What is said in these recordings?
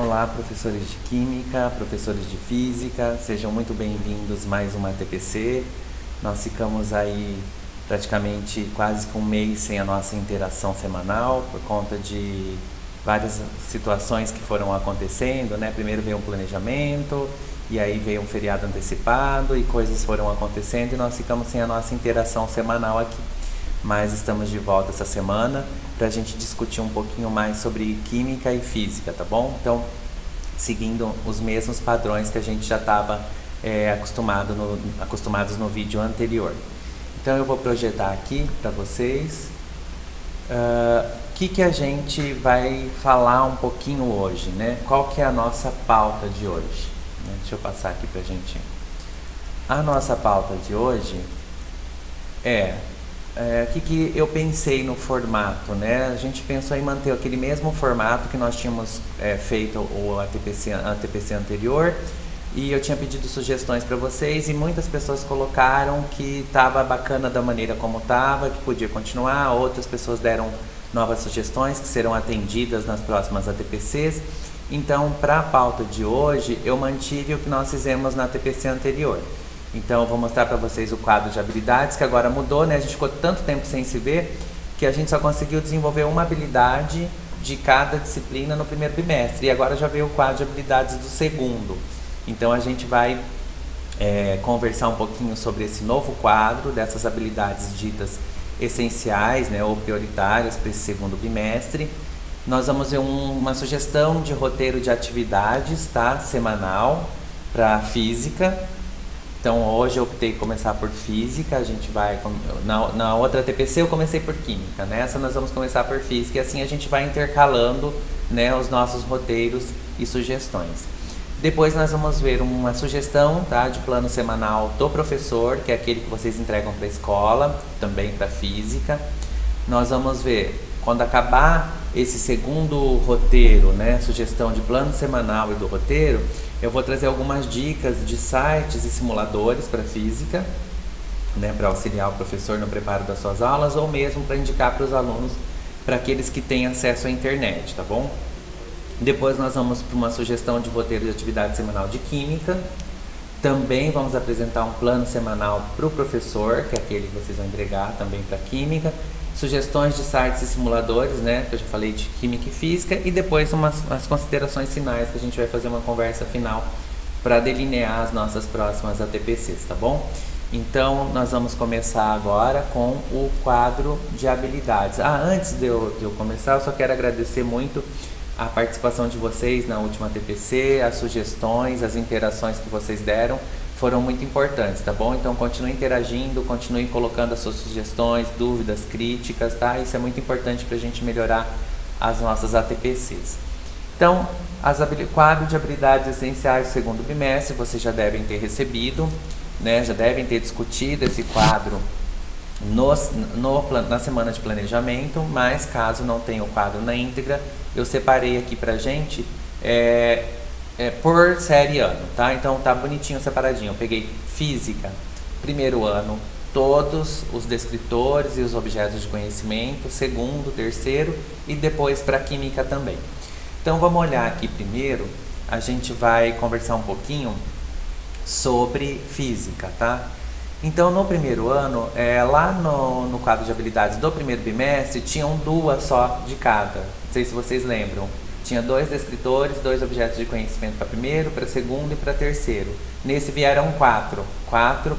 Olá, professores de Química, professores de Física, sejam muito bem-vindos a mais uma TPC. Nós ficamos aí praticamente quase que um mês sem a nossa interação semanal por conta de várias situações que foram acontecendo, né? Primeiro veio um planejamento, e aí veio um feriado antecipado e coisas foram acontecendo e nós ficamos sem a nossa interação semanal aqui. Mas estamos de volta essa semana para a gente discutir um pouquinho mais sobre Química e Física, tá bom? Então, seguindo os mesmos padrões que a gente já estava acostumados no vídeo anterior. Então, eu vou projetar aqui para vocês o que a gente vai falar um pouquinho hoje, né? Qual que é a nossa pauta de hoje? Deixa eu passar aqui para a gente. A nossa pauta de hoje o que eu pensei no formato, né? A gente pensou em manter aquele mesmo formato que nós tínhamos feito a TPC anterior, e eu tinha pedido sugestões para vocês e muitas pessoas colocaram que estava bacana da maneira como estava, que podia continuar. Outras pessoas deram novas sugestões que serão atendidas nas próximas ATPCs. Então, para a pauta de hoje, eu mantive o que nós fizemos na TPC anterior. Então, eu vou mostrar para vocês o quadro de habilidades, que agora mudou, né? A gente ficou tanto tempo sem se ver que a gente só conseguiu desenvolver uma habilidade de cada disciplina no primeiro bimestre. E agora já veio o quadro de habilidades do segundo. Então, a gente vai conversar um pouquinho sobre esse novo quadro, dessas habilidades ditas essenciais, né, ou prioritárias para esse segundo bimestre. Nós vamos ver uma sugestão de roteiro de atividades, tá? Semanal, para Física. Então, hoje eu optei por começar por Física. A gente vai... Na outra TPC eu comecei por Química. Nessa nós vamos começar por Física. E assim a gente vai intercalando, né, os nossos roteiros e sugestões. Depois nós vamos ver uma sugestão, tá, de plano semanal do professor, que é aquele que vocês entregam para a escola, também para Física. Nós vamos ver, quando acabar esse segundo roteiro, né, sugestão de plano semanal e do roteiro, eu vou trazer algumas dicas de sites e simuladores para Física, né, para auxiliar o professor no preparo das suas aulas, ou mesmo para indicar para os alunos, para aqueles que têm acesso à internet, tá bom? Depois nós vamos para uma sugestão de roteiro de atividade semanal de Química. Também vamos apresentar um plano semanal para o professor, que é aquele que vocês vão entregar também para Química. Sugestões de sites e simuladores, né, que eu já falei de Química e Física. E depois as considerações finais, que a gente vai fazer uma conversa final para delinear as nossas próximas ATPCs, tá bom? Então, nós vamos começar agora com o quadro de habilidades. Antes de eu começar, eu só quero agradecer muito a participação de vocês na última TPC, as sugestões, as interações que vocês deram foram muito importantes, tá bom? Então continue interagindo, continue colocando as suas sugestões, dúvidas, críticas, tá? Isso é muito importante para a gente melhorar as nossas ATPCs. Então, quadro de habilidades essenciais do segundo bimestre, vocês já devem ter recebido, né? Já devem ter discutido esse quadro na semana de planejamento, mas caso não tenha o quadro na íntegra, eu separei aqui pra gente por série e ano, tá? Então tá bonitinho separadinho. Eu peguei Física, primeiro ano, todos os descritores e os objetos de conhecimento, segundo, terceiro, e depois para Química também. Então vamos olhar aqui primeiro, a gente vai conversar um pouquinho sobre Física, tá? Então, no primeiro ano, lá no quadro de habilidades do primeiro bimestre, tinham duas só de cada. Não sei se vocês lembram. Tinha 2 descritores, 2 objetos de conhecimento para primeiro, para segundo e para terceiro. Nesse vieram 4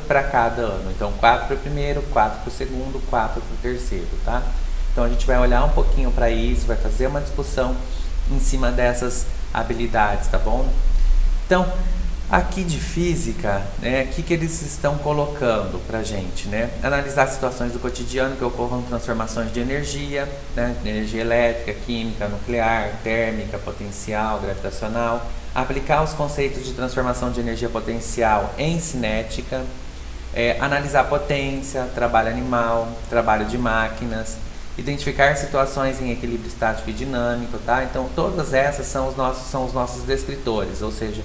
para cada ano. Então, 4 para o primeiro, 4 para o segundo, 4 para o terceiro, tá? Então, a gente vai olhar um pouquinho para isso, vai fazer uma discussão em cima dessas habilidades, tá bom? Então, aqui de Física, né, o que eles estão colocando para a gente, né? Analisar situações do cotidiano que ocorram transformações de energia, né, energia elétrica, química, nuclear, térmica, potencial, gravitacional. Aplicar os conceitos de transformação de energia potencial em cinética. Analisar potência, trabalho animal, trabalho de máquinas. Identificar situações em equilíbrio estático e dinâmico, tá? Então, todas essas são os nossos descritores, ou seja,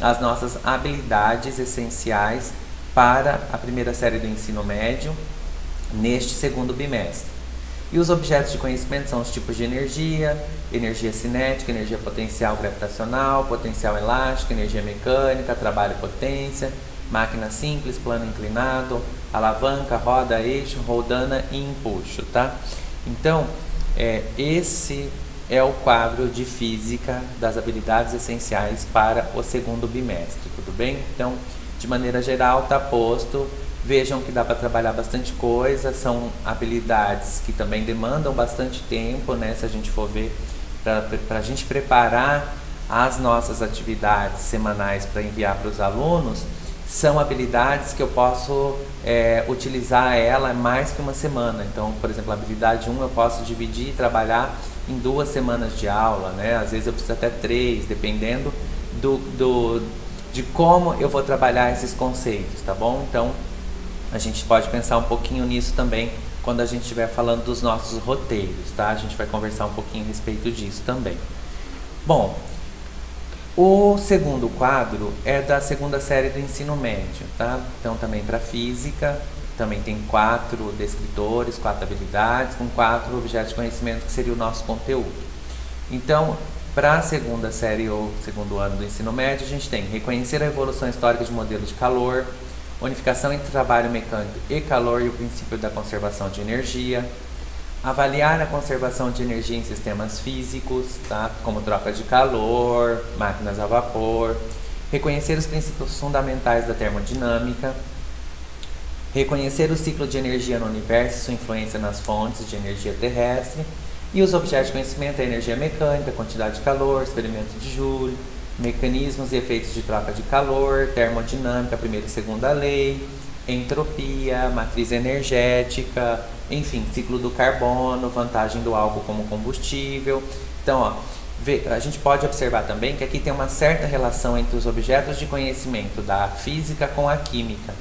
as nossas habilidades essenciais para a primeira série do ensino médio neste segundo bimestre. E os objetos de conhecimento são os tipos de energia, energia cinética, energia potencial gravitacional, potencial elástico, energia mecânica, trabalho e potência, máquina simples, plano inclinado, alavanca, roda, eixo, roldana e empuxo, tá? Então, esse é o quadro de física das habilidades essenciais para o segundo bimestre, tudo bem? Então, de maneira geral, está posto. Vejam que dá para trabalhar bastante coisa, são habilidades que também demandam bastante tempo, né? Se a gente for ver, para a gente preparar as nossas atividades semanais para enviar para os alunos, são habilidades que eu posso utilizar ela mais que uma semana. Então, por exemplo, a habilidade 1 eu posso dividir e trabalhar em 2 semanas de aula, né? Às vezes eu preciso até 3, dependendo de como eu vou trabalhar esses conceitos, tá bom? Então, a gente pode pensar um pouquinho nisso também quando a gente estiver falando dos nossos roteiros, tá? A gente vai conversar um pouquinho a respeito disso também. Bom, o segundo quadro é da segunda série do ensino médio, tá? Então, também para física, também tem 4 descritores, 4 habilidades, com 4 objetos de conhecimento, que seria o nosso conteúdo. Então, para a segunda série ou segundo ano do ensino médio, a gente tem reconhecer a evolução histórica de modelo de calor, unificação entre trabalho mecânico e calor e o princípio da conservação de energia, avaliar a conservação de energia em sistemas físicos, tá? Como troca de calor, máquinas a vapor, reconhecer os princípios fundamentais da termodinâmica, reconhecer o ciclo de energia no universo e sua influência nas fontes de energia terrestre, e os objetos de conhecimento, a energia mecânica, quantidade de calor, experimento de Joule, mecanismos e efeitos de troca de calor, termodinâmica, primeira e segunda lei, entropia, matriz energética, enfim, ciclo do carbono, vantagem do álcool como combustível. Então, ó, a gente pode observar também que aqui tem uma certa relação entre os objetos de conhecimento da física com a química,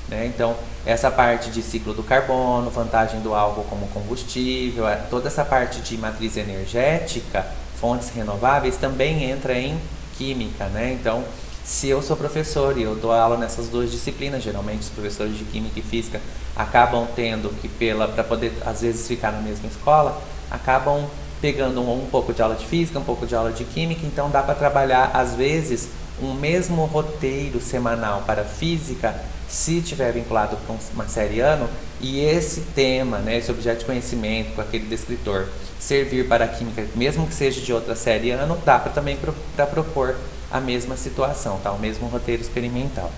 né? Então, essa parte de ciclo do carbono, vantagem do álcool como combustível, toda essa parte de matriz energética, fontes renováveis, também entra em química, né? Então, se eu sou professor e eu dou aula nessas 2 disciplinas, geralmente os professores de química e física acabam tendo que, para poder às vezes ficar na mesma escola, acabam pegando um pouco de aula de física, um pouco de aula de química, então dá para trabalhar às vezes um mesmo roteiro semanal para física, se tiver vinculado com uma série ano, e esse tema, né, esse objeto de conhecimento com aquele descritor servir para a química, mesmo que seja de outra série ano, dá para também para propor a mesma situação, tá? O mesmo roteiro experimental.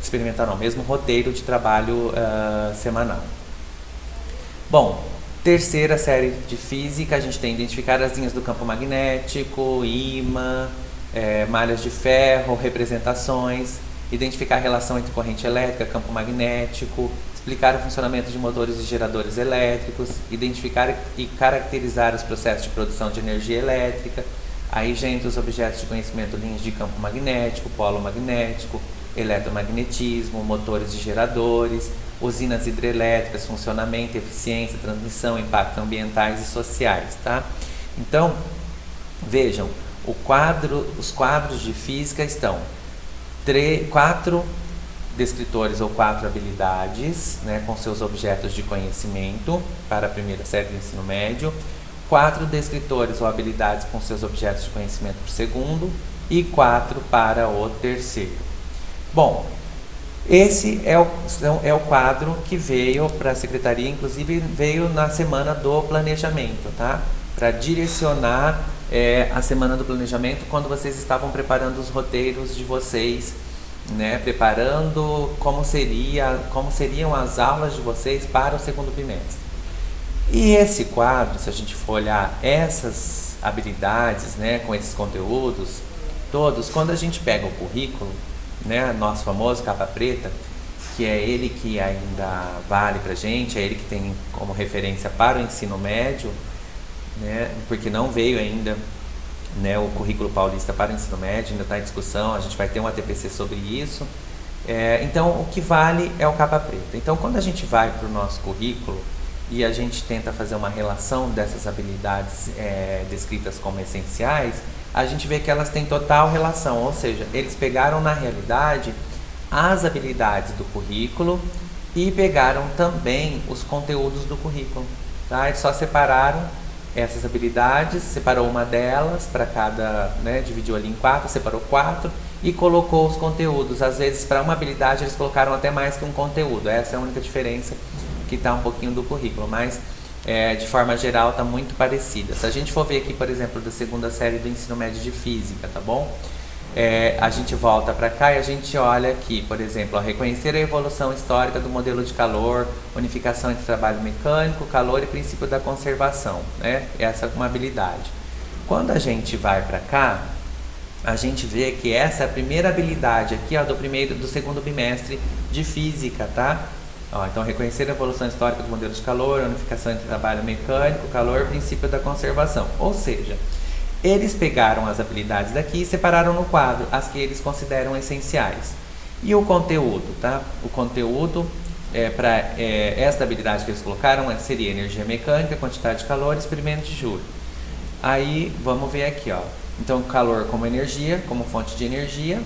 Experimental não, o mesmo roteiro de trabalho semanal. Bom, terceira série de física, a gente tem identificar as linhas do campo magnético, ímã, malhas de ferro, representações, identificar a relação entre corrente elétrica, campo magnético, explicar o funcionamento de motores e geradores elétricos, identificar e caracterizar os processos de produção de energia elétrica. Aí já entra os objetos de conhecimento, linhas de campo magnético, polo magnético, eletromagnetismo, motores e geradores, usinas hidrelétricas, funcionamento, eficiência, transmissão, impactos ambientais e sociais, tá? Então, vejam, os quadros de física estão 4 descritores ou 4 habilidades, né, com seus objetos de conhecimento para a primeira série do ensino médio, 4 descritores ou habilidades com seus objetos de conhecimento para o segundo e 4 para o terceiro. Bom, esse é o quadro que veio para a secretaria, inclusive veio na semana do planejamento, tá? Para direcionar a semana do planejamento quando vocês estavam preparando os roteiros de vocês, né? Preparando como seriam as aulas de vocês para o segundo bimestre. E esse quadro, se a gente for olhar essas habilidades, né, com esses conteúdos todos, quando a gente pega o currículo, né, nosso famoso capa preta, que é ele que ainda vale pra gente, é ele que tem como referência para o ensino médio, né, porque não veio ainda, né, o currículo paulista para o ensino médio, ainda está em discussão, a gente vai ter um ATPC sobre isso. Então, o que vale é o capa preta. Então, quando a gente vai para o nosso currículo e a gente tenta fazer uma relação dessas habilidades descritas como essenciais, a gente vê que elas têm total relação, ou seja, eles pegaram na realidade as habilidades do currículo e pegaram também os conteúdos do currículo, tá? Eles só separaram essas habilidades, separou uma delas para cada, né, dividiu ali em 4, separou 4 e colocou os conteúdos. Às vezes, para uma habilidade, eles colocaram até mais que um conteúdo. Essa é a única diferença que está um pouquinho do currículo, mas de forma geral está muito parecida. Se a gente for ver aqui, por exemplo, da segunda série do ensino médio de física, tá bom? A gente volta para cá e a gente olha aqui, por exemplo, reconhecer a evolução histórica do modelo de calor, unificação entre trabalho mecânico, calor e princípio da conservação, né? Essa é uma habilidade. Quando a gente vai para cá, a gente vê que essa é a primeira habilidade aqui, ó, do segundo bimestre de física, tá? Ó, então, reconhecer a evolução histórica do modelo de calor, unificação entre trabalho mecânico, calor e princípio da conservação. Ou seja, eles pegaram as habilidades daqui e separaram no quadro as que eles consideram essenciais. E o conteúdo, tá? O conteúdo, para esta habilidade que eles colocaram, seria energia mecânica, quantidade de calor, experimento de Joule. Aí, vamos ver aqui, ó. Então, calor como energia, como fonte de energia.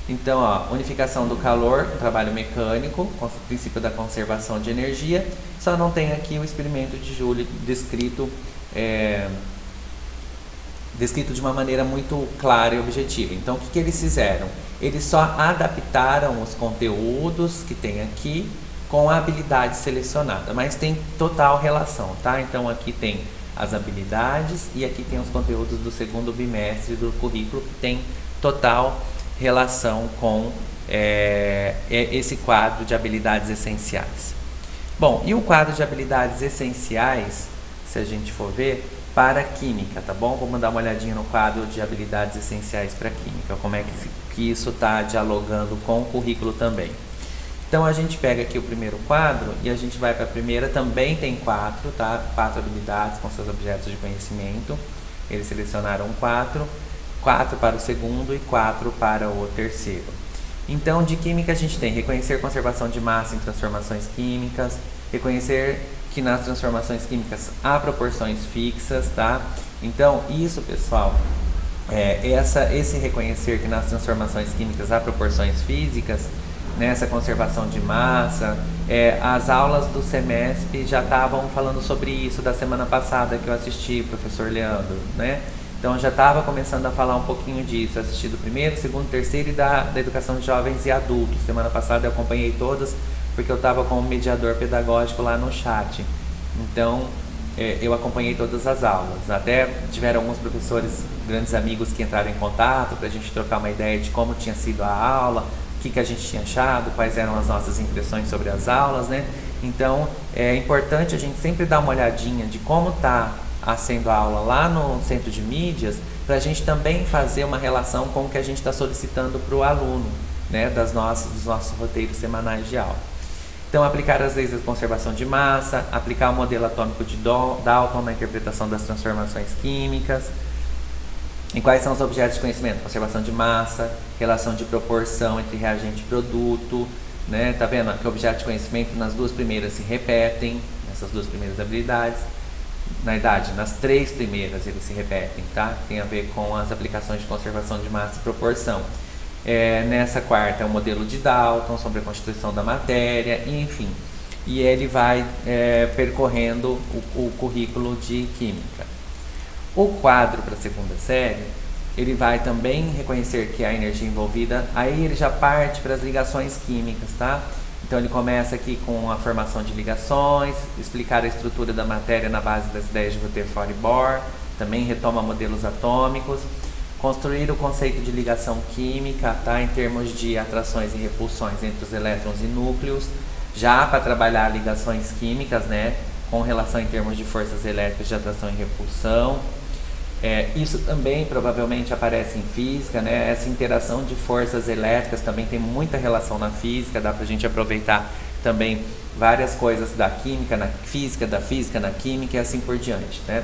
Então, ó, unificação do calor, trabalho mecânico, com o princípio da conservação de energia. Só não tem aqui o experimento de Joule descrito de uma maneira muito clara e objetiva. Então, o que eles fizeram? Eles só adaptaram os conteúdos que tem aqui com a habilidade selecionada, mas tem total relação, tá? Então, aqui tem as habilidades e aqui tem os conteúdos do segundo bimestre do currículo que tem total relação com esse quadro de habilidades essenciais. Bom, e o quadro de habilidades essenciais, se a gente for ver, para química, tá bom? Vamos dar uma olhadinha no quadro de habilidades essenciais para química, como é que isso está dialogando com o currículo também. Então, a gente pega aqui o primeiro quadro e a gente vai para a primeira, também tem 4, tá? 4 habilidades com seus objetos de conhecimento. Eles selecionaram 4 para o segundo e 4 para o terceiro. Então, de química a gente tem reconhecer conservação de massa em transformações químicas, reconhecer que nas transformações químicas há proporções fixas, tá? Então, isso, pessoal, esse reconhecer que nas transformações químicas há proporções físicas, nessa conservação de massa, as aulas do semestre já estavam falando sobre isso da semana passada que eu assisti, professor Leandro, né? Então, já estava começando a falar um pouquinho disso, assisti do primeiro, segundo, terceiro e da educação de jovens e adultos. Semana passada eu acompanhei todas, porque eu estava como mediador pedagógico lá no chat. Então, eu acompanhei todas as aulas. Até tiveram alguns professores, grandes amigos, que entraram em contato para a gente trocar uma ideia de como tinha sido a aula, o que a gente tinha achado, quais eram as nossas impressões sobre as aulas, né? Então, é importante a gente sempre dar uma olhadinha de como está sendo a aula lá no centro de mídias, para a gente também fazer uma relação com o que a gente está solicitando para o aluno, né? Dos nossos roteiros semanais de aula. Então, aplicar as leis da conservação de massa, aplicar o modelo atômico de Dalton na interpretação das transformações químicas. E quais são os objetos de conhecimento? Conservação de massa, relação de proporção entre reagente e produto, né? Tá vendo que o objeto de conhecimento nas duas primeiras se repetem, nessas duas primeiras habilidades. Na verdade, nas 3 primeiras eles se repetem, tá? Tem a ver com as aplicações de conservação de massa e proporção. Nessa quarta é o modelo de Dalton sobre a constituição da matéria, enfim. E ele vai percorrendo o currículo de química. O quadro para a segunda série, ele vai também reconhecer que a energia envolvida, aí ele já parte para as ligações químicas, tá? Então ele começa aqui com a formação de ligações, explicar a estrutura da matéria na base das ideias de Rutherford e Bohr, também retoma modelos atômicos, construir o conceito de ligação química, tá? Em termos de atrações e repulsões entre os elétrons e núcleos, já para trabalhar ligações químicas, né? Com relação em termos de forças elétricas de atração e repulsão. Isso também provavelmente aparece em física, né? Essa interação de forças elétricas também tem muita relação na física, dá para a gente aproveitar também várias coisas da química na física, da física na química e assim por diante, né?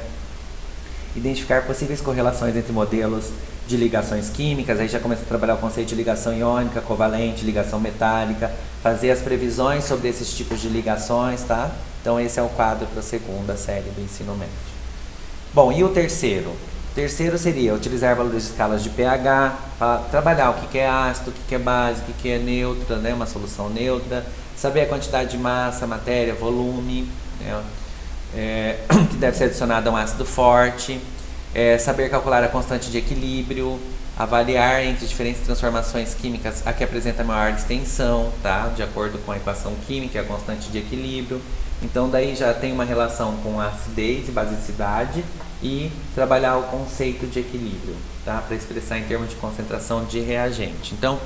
Identificar possíveis correlações entre modelos de ligações químicas, aí já começa a trabalhar o conceito de ligação iônica, covalente, ligação metálica, fazer as previsões sobre esses tipos de ligações, tá? Então esse é o quadro para a segunda série do ensino médio. Bom, e o terceiro? O terceiro seria utilizar valores de escalas de pH para trabalhar o que é ácido, o que é base, o que é neutra, né? Uma solução neutra, saber a quantidade de massa, matéria, volume, né? que deve ser adicionado a um ácido forte, saber calcular a constante de equilíbrio, avaliar entre diferentes transformações químicas a que apresenta maior distensão, tá? De acordo com a equação química e a constante de equilíbrio. Então daí já tem uma relação com acidez e basicidade e trabalhar o conceito de equilíbrio, tá? Para expressar em termos de concentração de reagente. Então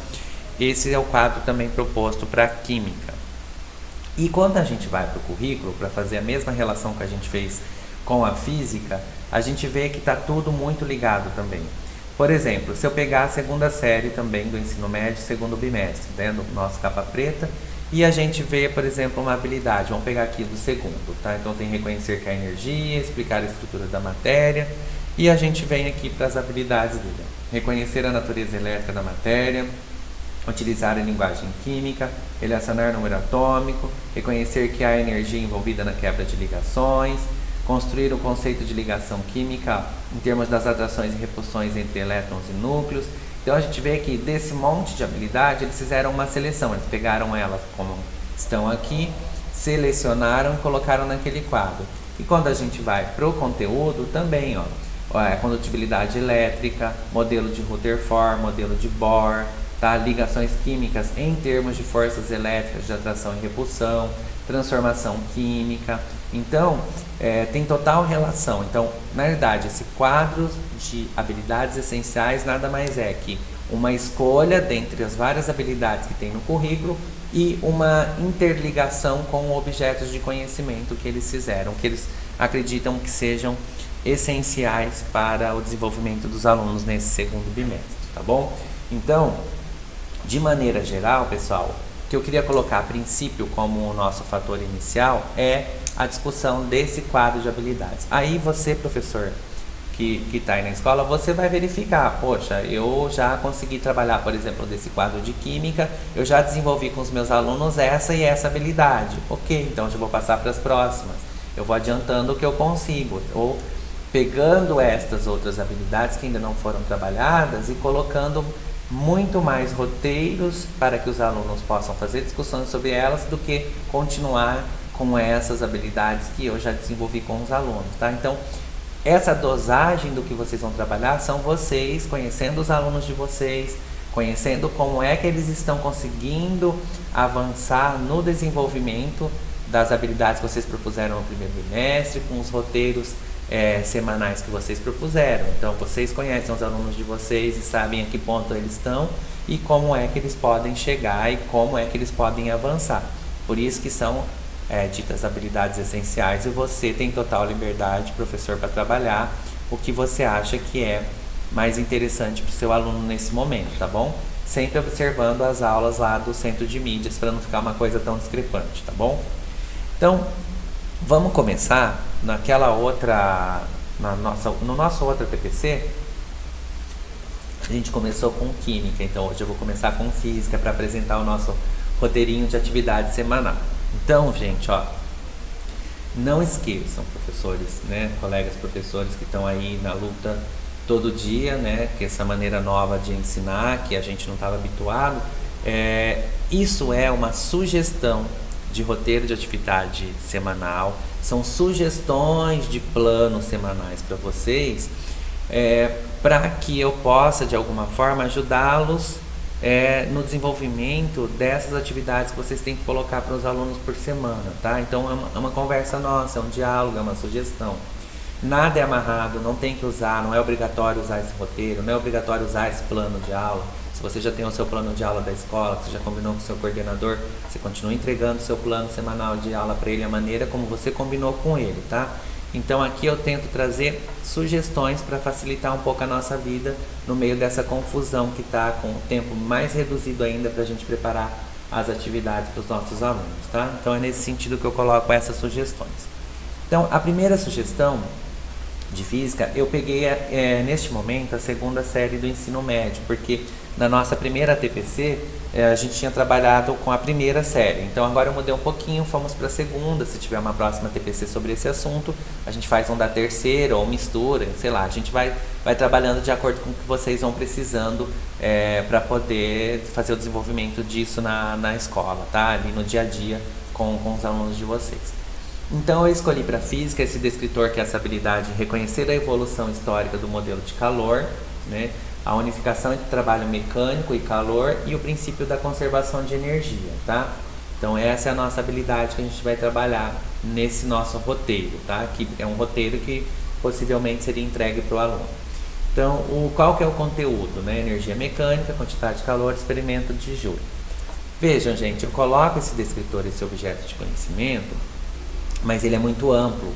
esse é o quadro também proposto para a química. E quando a gente vai para o currículo, para fazer a mesma relação que a gente fez com a física, a gente vê que está tudo muito ligado também. Por exemplo, se eu pegar a segunda série também do ensino médio, segundo bimestre, né, do nosso capa preta, e a gente vê, por exemplo, uma habilidade, vamos pegar aqui do segundo, tá? Então tem reconhecer que é energia, explicar a estrutura da matéria, e a gente vem aqui para as habilidades dele. Reconhecer a natureza elétrica da matéria, utilizar a linguagem química, relacionar número atômico, reconhecer que há energia envolvida na quebra de ligações, construir o conceito de ligação química em termos das atrações e repulsões entre elétrons e núcleos. Então a gente vê que desse monte de habilidade eles fizeram uma seleção, eles pegaram elas como estão aqui, selecionaram e colocaram naquele quadro. E quando a gente vai para o conteúdo também, condutibilidade elétrica, modelo de Rutherford, modelo de Bohr, tá? Ligações químicas em termos de forças elétricas de atração e repulsão, transformação química. Então, tem total relação. Então, na verdade, esse quadro de habilidades essenciais nada mais é que uma escolha dentre as várias habilidades que tem no currículo e uma interligação com objetos de conhecimento que eles fizeram, que eles acreditam que sejam essenciais para o desenvolvimento dos alunos nesse segundo bimestre, tá bom? Então, de maneira geral, pessoal, o que eu queria colocar a princípio como o nosso fator inicial é a discussão desse quadro de habilidades. Aí você, professor, que está aí na escola, você vai verificar, poxa, eu já consegui trabalhar, por exemplo, desse quadro de química, eu já desenvolvi com os meus alunos essa e essa habilidade. Ok, então já vou passar para as próximas. Eu vou adiantando o que eu consigo, ou pegando estas outras habilidades que ainda não foram trabalhadas e colocando muito mais roteiros para que os alunos possam fazer discussões sobre elas do que continuar com essas habilidades que eu já desenvolvi com os alunos, tá? Então, essa dosagem do que vocês vão trabalhar são vocês conhecendo os alunos de vocês, conhecendo como é que eles estão conseguindo avançar no desenvolvimento das habilidades que vocês propuseram no primeiro bimestre, com os roteiros semanais que vocês propuseram. Então, vocês conhecem os alunos de vocês e sabem a que ponto eles estão e como é que eles podem chegar e como é que eles podem avançar. Por isso que são ditas habilidades essenciais e você tem total liberdade, professor, para trabalhar o que você acha que é mais interessante para o seu aluno nesse momento, tá bom? Sempre observando as aulas lá do centro de mídias para não ficar uma coisa tão discrepante, tá bom? Então, vamos começar naquela outra, no nosso outro TPC, a gente começou com química, então hoje eu vou começar com física para apresentar o nosso roteirinho de atividade semanal. Então, gente, não esqueçam, professores, né, colegas professores que estão aí na luta todo dia, né, que essa maneira nova de ensinar, que a gente não estava habituado, isso é uma sugestão de roteiro de atividade semanal, são sugestões de planos semanais para vocês, para que eu possa, de alguma forma, ajudá-los no desenvolvimento dessas atividades que vocês têm que colocar para os alunos por semana, tá? Então é uma conversa nossa, é um diálogo, é uma sugestão. Nada é amarrado, não tem que usar, não é obrigatório usar esse roteiro, não é obrigatório usar esse plano de aula. Se você já tem o seu plano de aula da escola, você já combinou com o seu coordenador, você continua entregando o seu plano semanal de aula para ele, a maneira como você combinou com ele, tá? Então aqui eu tento trazer sugestões para facilitar um pouco a nossa vida no meio dessa confusão que está com o tempo mais reduzido ainda para a gente preparar as atividades para os nossos alunos, tá? Então é nesse sentido que eu coloco essas sugestões. Então a primeira sugestão de física, eu peguei neste momento a segunda série do ensino médio, porque na nossa primeira TPC a gente tinha trabalhado com a primeira série, então agora eu mudei um pouquinho, fomos para a segunda. Se tiver uma próxima TPC sobre esse assunto, a gente faz um da terceira ou mistura, sei lá, a gente vai trabalhando de acordo com o que vocês vão precisando para poder fazer o desenvolvimento disso na escola, tá? Ali no dia a dia com os alunos de vocês. Então eu escolhi para física esse descritor, que é essa habilidade de reconhecer a evolução histórica do modelo de calor, né? A unificação entre trabalho mecânico e calor e o princípio da conservação de energia, tá? Então essa é a nossa habilidade que a gente vai trabalhar nesse nosso roteiro, tá? Que é um roteiro que possivelmente seria entregue para o aluno. Então, qual que é o conteúdo, né? Energia mecânica, quantidade de calor, experimento de Joule. Vejam, gente, eu coloco esse descritor, esse objeto de conhecimento, mas ele é muito amplo.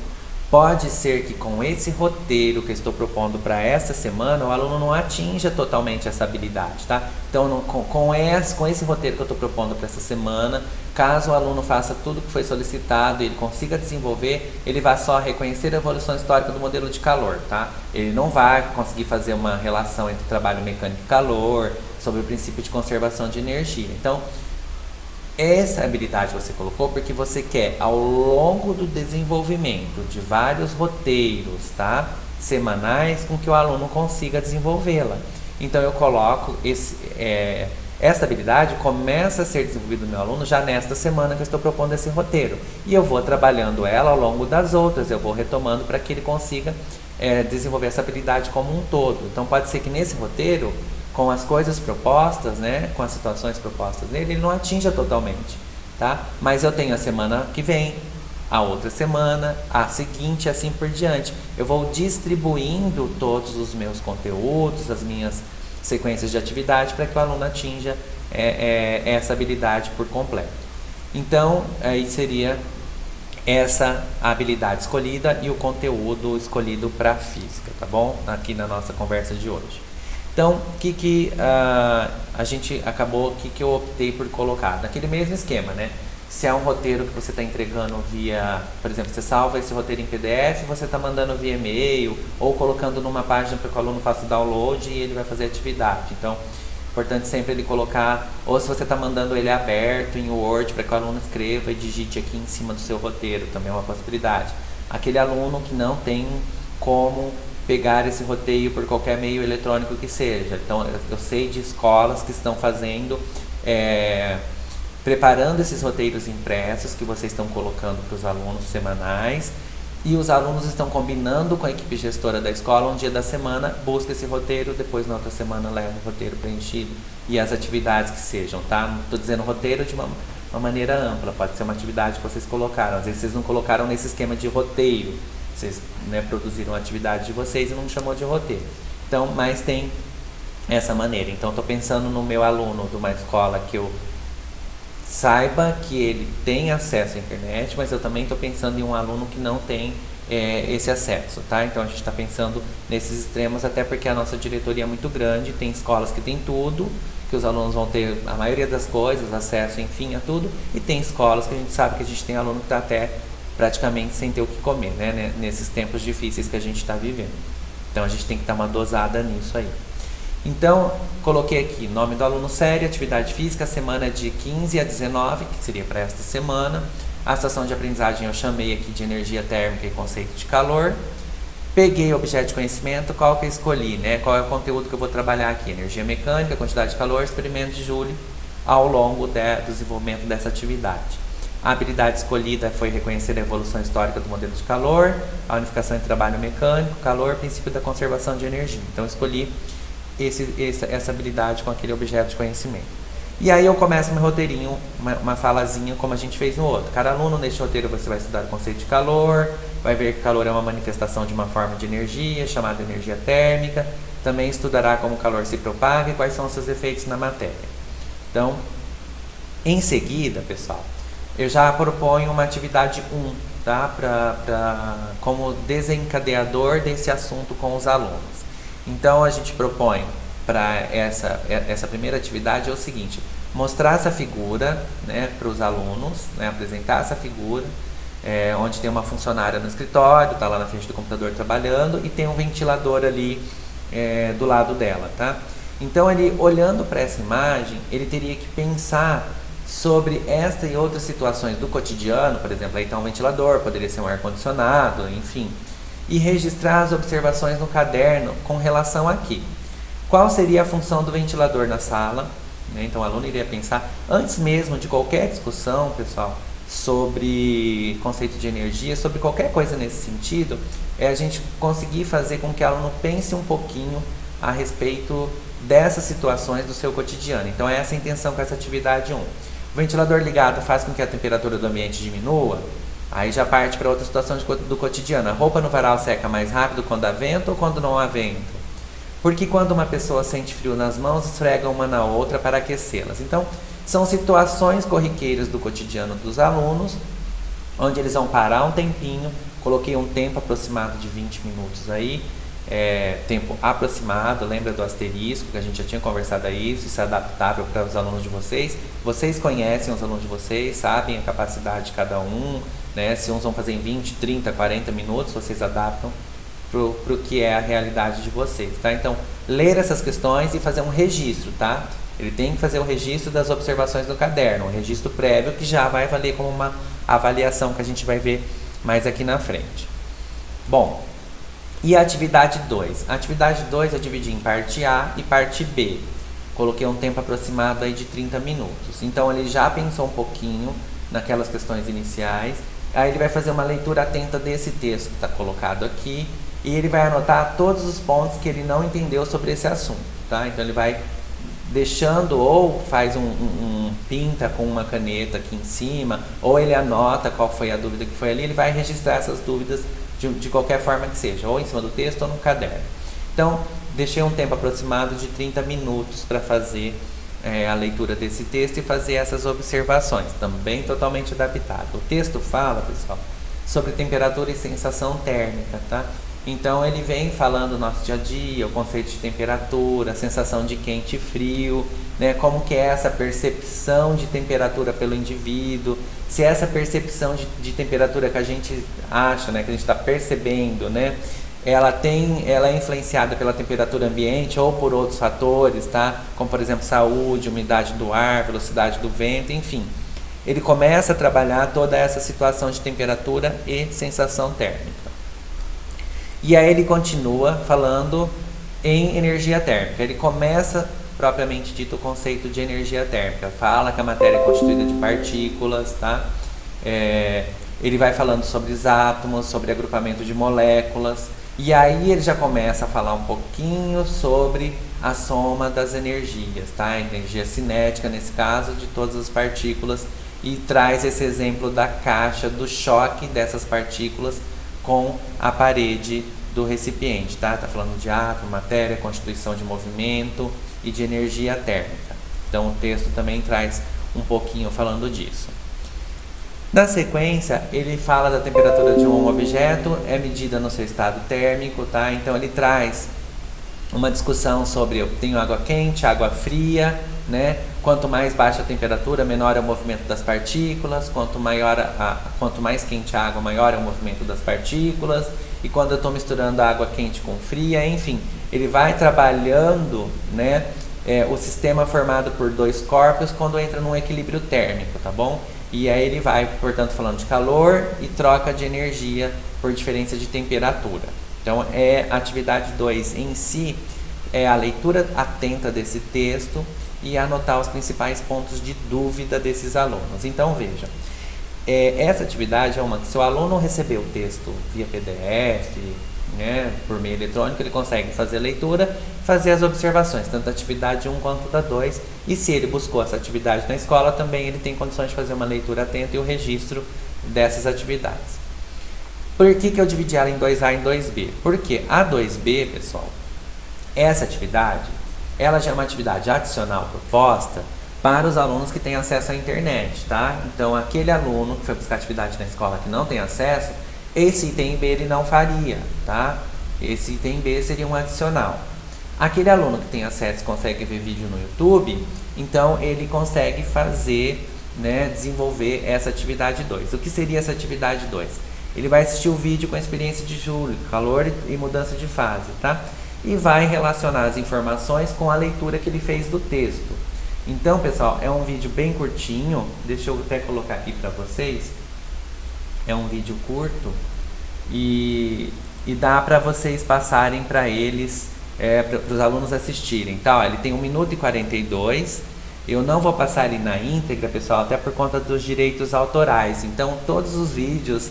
Pode ser que com esse roteiro que eu estou propondo para esta semana, o aluno não atinja totalmente essa habilidade, tá? Então, com esse roteiro que eu estou propondo para essa semana, caso o aluno faça tudo que foi solicitado e ele consiga desenvolver, ele vai só reconhecer a evolução histórica do modelo de calor, tá? Ele não vai conseguir fazer uma relação entre trabalho mecânico e calor, sobre o princípio de conservação de energia. Então, essa habilidade você colocou porque você quer, ao longo do desenvolvimento de vários roteiros, tá, semanais, com que o aluno consiga desenvolvê-la. Então eu coloco essa habilidade começa a ser desenvolvida no meu aluno já nesta semana que eu estou propondo esse roteiro. E eu vou trabalhando ela ao longo das outras, eu vou retomando para que ele consiga desenvolver essa habilidade como um todo. Então pode ser que nesse roteiro, com as coisas propostas, né, com as situações propostas nele, ele não atinja totalmente, tá? Mas eu tenho a semana que vem, a outra semana, a seguinte, assim por diante. Eu vou distribuindo todos os meus conteúdos, as minhas sequências de atividade, para que o aluno atinja essa habilidade por completo. Então, aí seria essa habilidade escolhida e o conteúdo escolhido para a física, tá bom? Aqui na nossa conversa de hoje. Então, o que a gente acabou, o que eu optei por colocar? Naquele mesmo esquema, né? Se é um roteiro que você está entregando via, por exemplo, você salva esse roteiro em PDF, você está mandando via e-mail ou colocando numa página para que o aluno faça o download e ele vai fazer atividade. Então, é importante sempre ele colocar, ou se você está mandando ele aberto em Word para que o aluno escreva e digite aqui em cima do seu roteiro, também é uma possibilidade. Aquele aluno que não tem como pegar esse roteiro por qualquer meio eletrônico que seja. Então, eu sei de escolas que estão fazendo, preparando esses roteiros impressos que vocês estão colocando para os alunos semanais, e os alunos estão combinando com a equipe gestora da escola um dia da semana, busca esse roteiro, depois na outra semana leva o roteiro preenchido e as atividades que sejam, tá? Não estou dizendo roteiro de uma maneira ampla, pode ser uma atividade que vocês colocaram, às vezes vocês não colocaram nesse esquema de roteiro, vocês, né, produziram a atividade de vocês e não chamou de roteiro. Então, mas tem essa maneira. Então, estou pensando no meu aluno de uma escola que eu saiba que ele tem acesso à internet, mas eu também estou pensando em um aluno que não tem esse acesso, tá? Então, a gente está pensando nesses extremos, até porque a nossa diretoria é muito grande, tem escolas que tem tudo, que os alunos vão ter a maioria das coisas, acesso, enfim, a tudo, e tem escolas que a gente sabe que a gente tem aluno que está até praticamente sem ter o que comer, né? Nesses tempos difíceis que a gente está vivendo. Então a gente tem que dar uma dosada nisso aí. Então, coloquei aqui nome do aluno sério, atividade física, semana de 15 a 19, que seria para esta semana. A situação de aprendizagem eu chamei aqui de energia térmica e conceito de calor. Peguei o objeto de conhecimento, qual que eu escolhi, né? Qual é o conteúdo que eu vou trabalhar aqui? Energia mecânica, quantidade de calor, experimento de Joule ao longo do desenvolvimento dessa atividade. A habilidade escolhida foi reconhecer a evolução histórica do modelo de calor, a unificação entre trabalho mecânico, calor, princípio da conservação de energia. Então, eu escolhi essa habilidade com aquele objeto de conhecimento. E aí eu começo meu roteirinho, uma falazinha como a gente fez no outro. Cada aluno neste roteiro você vai estudar o conceito de calor, vai ver que calor é uma manifestação de uma forma de energia, chamada energia térmica. Também estudará como o calor se propaga e quais são os seus efeitos na matéria. Então, em seguida, pessoal, eu já proponho uma atividade 1, tá? Como desencadeador desse assunto com os alunos. Então, a gente propõe para essa primeira atividade é o seguinte: mostrar essa figura, né, para os alunos, né, apresentar essa figura, onde tem uma funcionária no escritório, está lá na frente do computador trabalhando e tem um ventilador ali do lado dela, tá? Então, ele olhando para essa imagem, ele teria que pensar sobre esta e outras situações do cotidiano, por exemplo, aí está um ventilador, poderia ser um ar-condicionado, enfim, e registrar as observações no caderno com relação aqui. Qual seria a função do ventilador na sala? Então o aluno iria pensar, antes mesmo de qualquer discussão, pessoal, sobre conceito de energia, sobre qualquer coisa nesse sentido, é a gente conseguir fazer com que o aluno pense um pouquinho a respeito dessas situações do seu cotidiano. Então, essa é a intenção com essa atividade 1. O ventilador ligado faz com que a temperatura do ambiente diminua. Aí já parte para outra situação do cotidiano. A roupa no varal seca mais rápido quando há vento ou quando não há vento? Porque quando uma pessoa sente frio nas mãos, esfrega uma na outra para aquecê-las. Então, são situações corriqueiras do cotidiano dos alunos, onde eles vão parar um tempinho. Coloquei um tempo aproximado de 20 minutos aí, tempo aproximado, lembra do asterisco, que a gente já tinha conversado aí, isso é adaptável para os alunos de vocês. Vocês conhecem os alunos de vocês, sabem a capacidade de cada um, né? Se uns vão fazer em 20, 30, 40 minutos, vocês adaptam para o que é a realidade de vocês, tá? Então, ler essas questões e fazer um registro, tá? Ele tem que fazer o registro das observações do caderno, um registro prévio que já vai valer como uma avaliação que a gente vai ver mais aqui na frente. Bom, e a atividade 2? A atividade 2 eu dividi em parte A e parte B. Coloquei um tempo aproximado aí de 30 minutos. Então, ele já pensou um pouquinho naquelas questões iniciais. Aí ele vai fazer uma leitura atenta desse texto que está colocado aqui. E ele vai anotar todos os pontos que ele não entendeu sobre esse assunto, tá? Então, ele vai deixando, ou faz pinta com uma caneta aqui em cima, ou ele anota qual foi a dúvida que foi ali. Ele vai registrar essas dúvidas de qualquer forma que seja, ou em cima do texto ou no caderno. Então, deixei um tempo aproximado de 30 minutos para fazer a leitura desse texto e fazer essas observações, também totalmente adaptado. O texto fala, pessoal, sobre temperatura e sensação térmica, tá? Então, ele vem falando do nosso dia a dia, o conceito de temperatura, a sensação de quente e frio, né? Como que é essa percepção de temperatura pelo indivíduo, se essa percepção de temperatura que a gente acha, né, que a gente está percebendo, né, ela é influenciada pela temperatura ambiente ou por outros fatores, tá? Como, por exemplo, saúde, umidade do ar, velocidade do vento, enfim. Ele começa a trabalhar toda essa situação de temperatura e sensação térmica. E aí ele continua falando em energia térmica. Ele começa, propriamente dito, o conceito de energia térmica. Fala que a matéria é constituída de partículas, tá? Ele vai falando sobre os átomos, sobre agrupamento de moléculas. E aí ele já começa a falar um pouquinho sobre a soma das energias, tá? A energia cinética, nesse caso, de todas as partículas. E traz esse exemplo da caixa, do choque dessas partículas com a parede do recipiente, tá? Tá falando de átomo, matéria, constituição de movimento e de energia térmica. Então o texto também traz um pouquinho falando disso. Na sequência, ele fala da temperatura de um objeto, é medida no seu estado térmico, tá? Então ele traz uma discussão sobre, eu tenho água quente, água fria, né? Quanto mais baixa a temperatura, menor é o movimento das partículas. Quanto mais quente a água, maior é o movimento das partículas. E quando eu estou misturando água quente com fria, enfim, ele vai trabalhando, né, o sistema formado por dois corpos quando entra num equilíbrio térmico, tá bom? E aí ele vai, portanto, falando de calor e troca de energia por diferença de temperatura. Então, a atividade 2 em si é a leitura atenta desse texto e anotar os principais pontos de dúvida desses alunos. Então, veja, essa atividade é uma que, se o aluno receber o texto via PDF, né, por meio eletrônico, ele consegue fazer a leitura, fazer as observações, tanto da atividade 1 quanto da 2, e se ele buscou essa atividade na escola, também ele tem condições de fazer uma leitura atenta e o registro dessas atividades. Por que eu dividi ela em 2A e 2B? Porque a 2B, pessoal, essa atividade, ela já é uma atividade adicional proposta para os alunos que têm acesso à internet, tá? Então, aquele aluno que foi buscar atividade na escola que não tem acesso, esse item B ele não faria, tá? Esse item B seria um adicional. Aquele aluno que tem acesso e consegue ver vídeo no YouTube, então ele consegue fazer, né, desenvolver essa atividade 2. O que seria essa atividade 2? Ele vai assistir o vídeo com a experiência de Júlio, calor e mudança de fase, tá? E vai relacionar as informações com a leitura que ele fez do texto. Então, pessoal, é um vídeo bem curtinho, deixa eu até colocar aqui para vocês. É um vídeo curto e dá para vocês passarem para eles, para os alunos assistirem, tá? Ele tem 1 minuto e 42 Eu não vou passar ele na íntegra, pessoal, até por conta dos direitos autorais. Então, todos os vídeos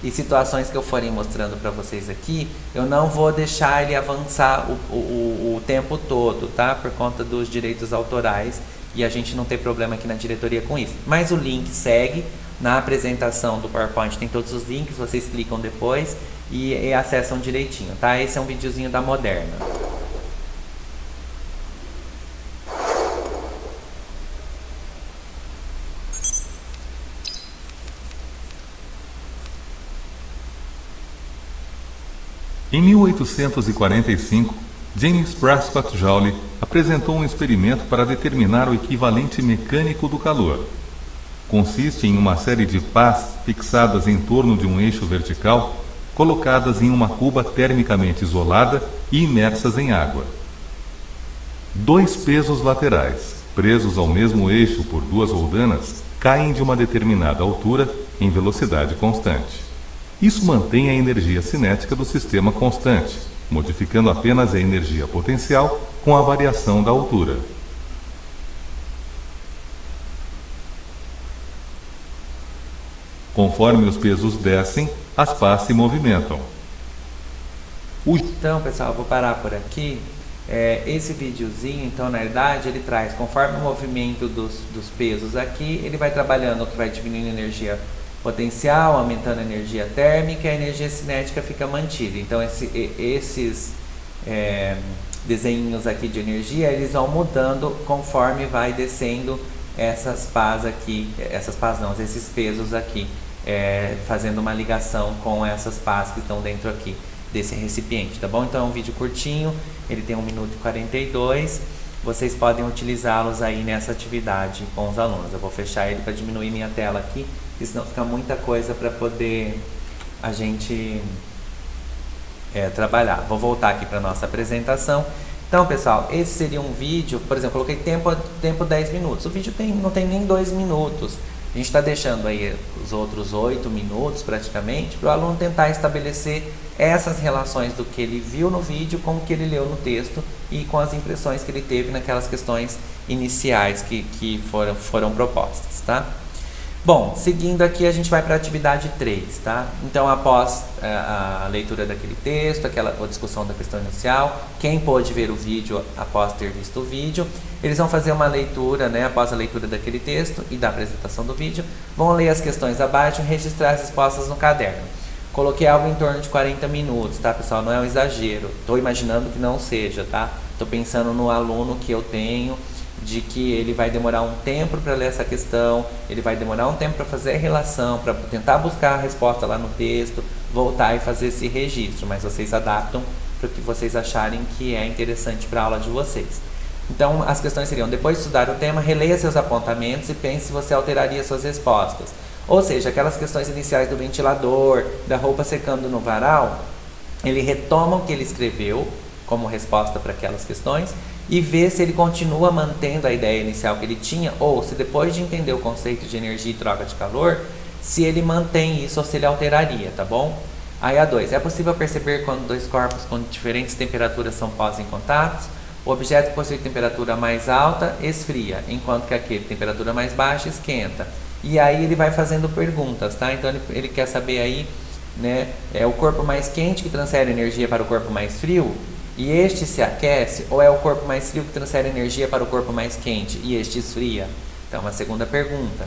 e situações que eu forem mostrando para vocês aqui, eu não vou deixar ele avançar o tempo todo, tá? Por conta dos direitos autorais, e a gente não tem problema aqui na diretoria com isso. Mas o link segue na apresentação do PowerPoint, tem todos os links, vocês clicam depois e acessam direitinho, tá? Esse é um videozinho da Moderna. Em 1845, James Prescott Joule apresentou um experimento para determinar o equivalente mecânico do calor. Consiste em uma série de pás fixadas em torno de um eixo vertical, colocadas em uma cuba termicamente isolada e imersas em água. Dois pesos laterais, presos ao mesmo eixo por duas roldanas, caem de uma determinada altura em velocidade constante. Isso mantém a energia cinética do sistema constante, modificando apenas a energia potencial com a variação da altura. Conforme os pesos descem, as pás se movimentam. Então, pessoal, eu vou parar por aqui. Esse videozinho, então, na verdade, ele traz, conforme o movimento dos pesos aqui, ele vai trabalhando o que vai diminuindo a energia potencial, aumentando a energia térmica, e a energia cinética fica mantida. Então, esses desenhos aqui de energia, eles vão mudando conforme vai descendo essas pás aqui, esses pesos aqui, fazendo uma ligação com essas pás que estão dentro aqui desse recipiente, tá bom? Então é um vídeo curtinho, ele tem 1 minuto e 42, vocês podem utilizá-los aí nessa atividade com os alunos. Eu vou fechar ele para diminuir minha tela aqui, porque senão fica muita coisa para poder a gente trabalhar. Vou voltar aqui para nossa apresentação. Então, pessoal, esse seria um vídeo, por exemplo, eu coloquei tempo 10 minutos. O vídeo não tem nem 2 minutos. A gente está deixando aí os outros 8 minutos, praticamente, para o aluno tentar estabelecer essas relações do que ele viu no vídeo com o que ele leu no texto e com as impressões que ele teve naquelas questões iniciais que foram propostas, tá? Bom, seguindo aqui, a gente vai para a atividade 3, tá? Então, após a leitura daquele texto, a discussão da questão inicial, quem pôde ver o vídeo após ter visto o vídeo, eles vão fazer uma leitura, né? Após a leitura daquele texto e da apresentação do vídeo, vão ler as questões abaixo e registrar as respostas no caderno. Coloquei algo em torno de 40 minutos, tá, pessoal? Não é um exagero. Estou imaginando que não seja, tá? Estou pensando no aluno que eu tenho, de que ele vai demorar um tempo para ler essa questão, ele vai demorar um tempo para fazer a relação, para tentar buscar a resposta lá no texto, voltar e fazer esse registro, mas vocês adaptam para o que vocês acharem que é interessante para a aula de vocês. Então, as questões seriam: depois de estudar o tema, releia seus apontamentos e pense se você alteraria suas respostas. Ou seja, aquelas questões iniciais do ventilador, da roupa secando no varal, ele retoma o que ele escreveu como resposta para aquelas questões e vê se ele continua mantendo a ideia inicial que ele tinha, ou se depois de entender o conceito de energia e troca de calor, se ele mantém isso ou se ele alteraria, tá bom? Aí a 2, é possível perceber quando dois corpos com diferentes temperaturas são postos em contato? O objeto que possui temperatura mais alta esfria, enquanto que aquele temperatura mais baixa esquenta. E aí ele vai fazendo perguntas, tá? Então ele quer saber aí, né, é o corpo mais quente que transfere energia para o corpo mais frio? E este se aquece, ou é o corpo mais frio que transfere energia para o corpo mais quente e este esfria? Então, uma segunda pergunta.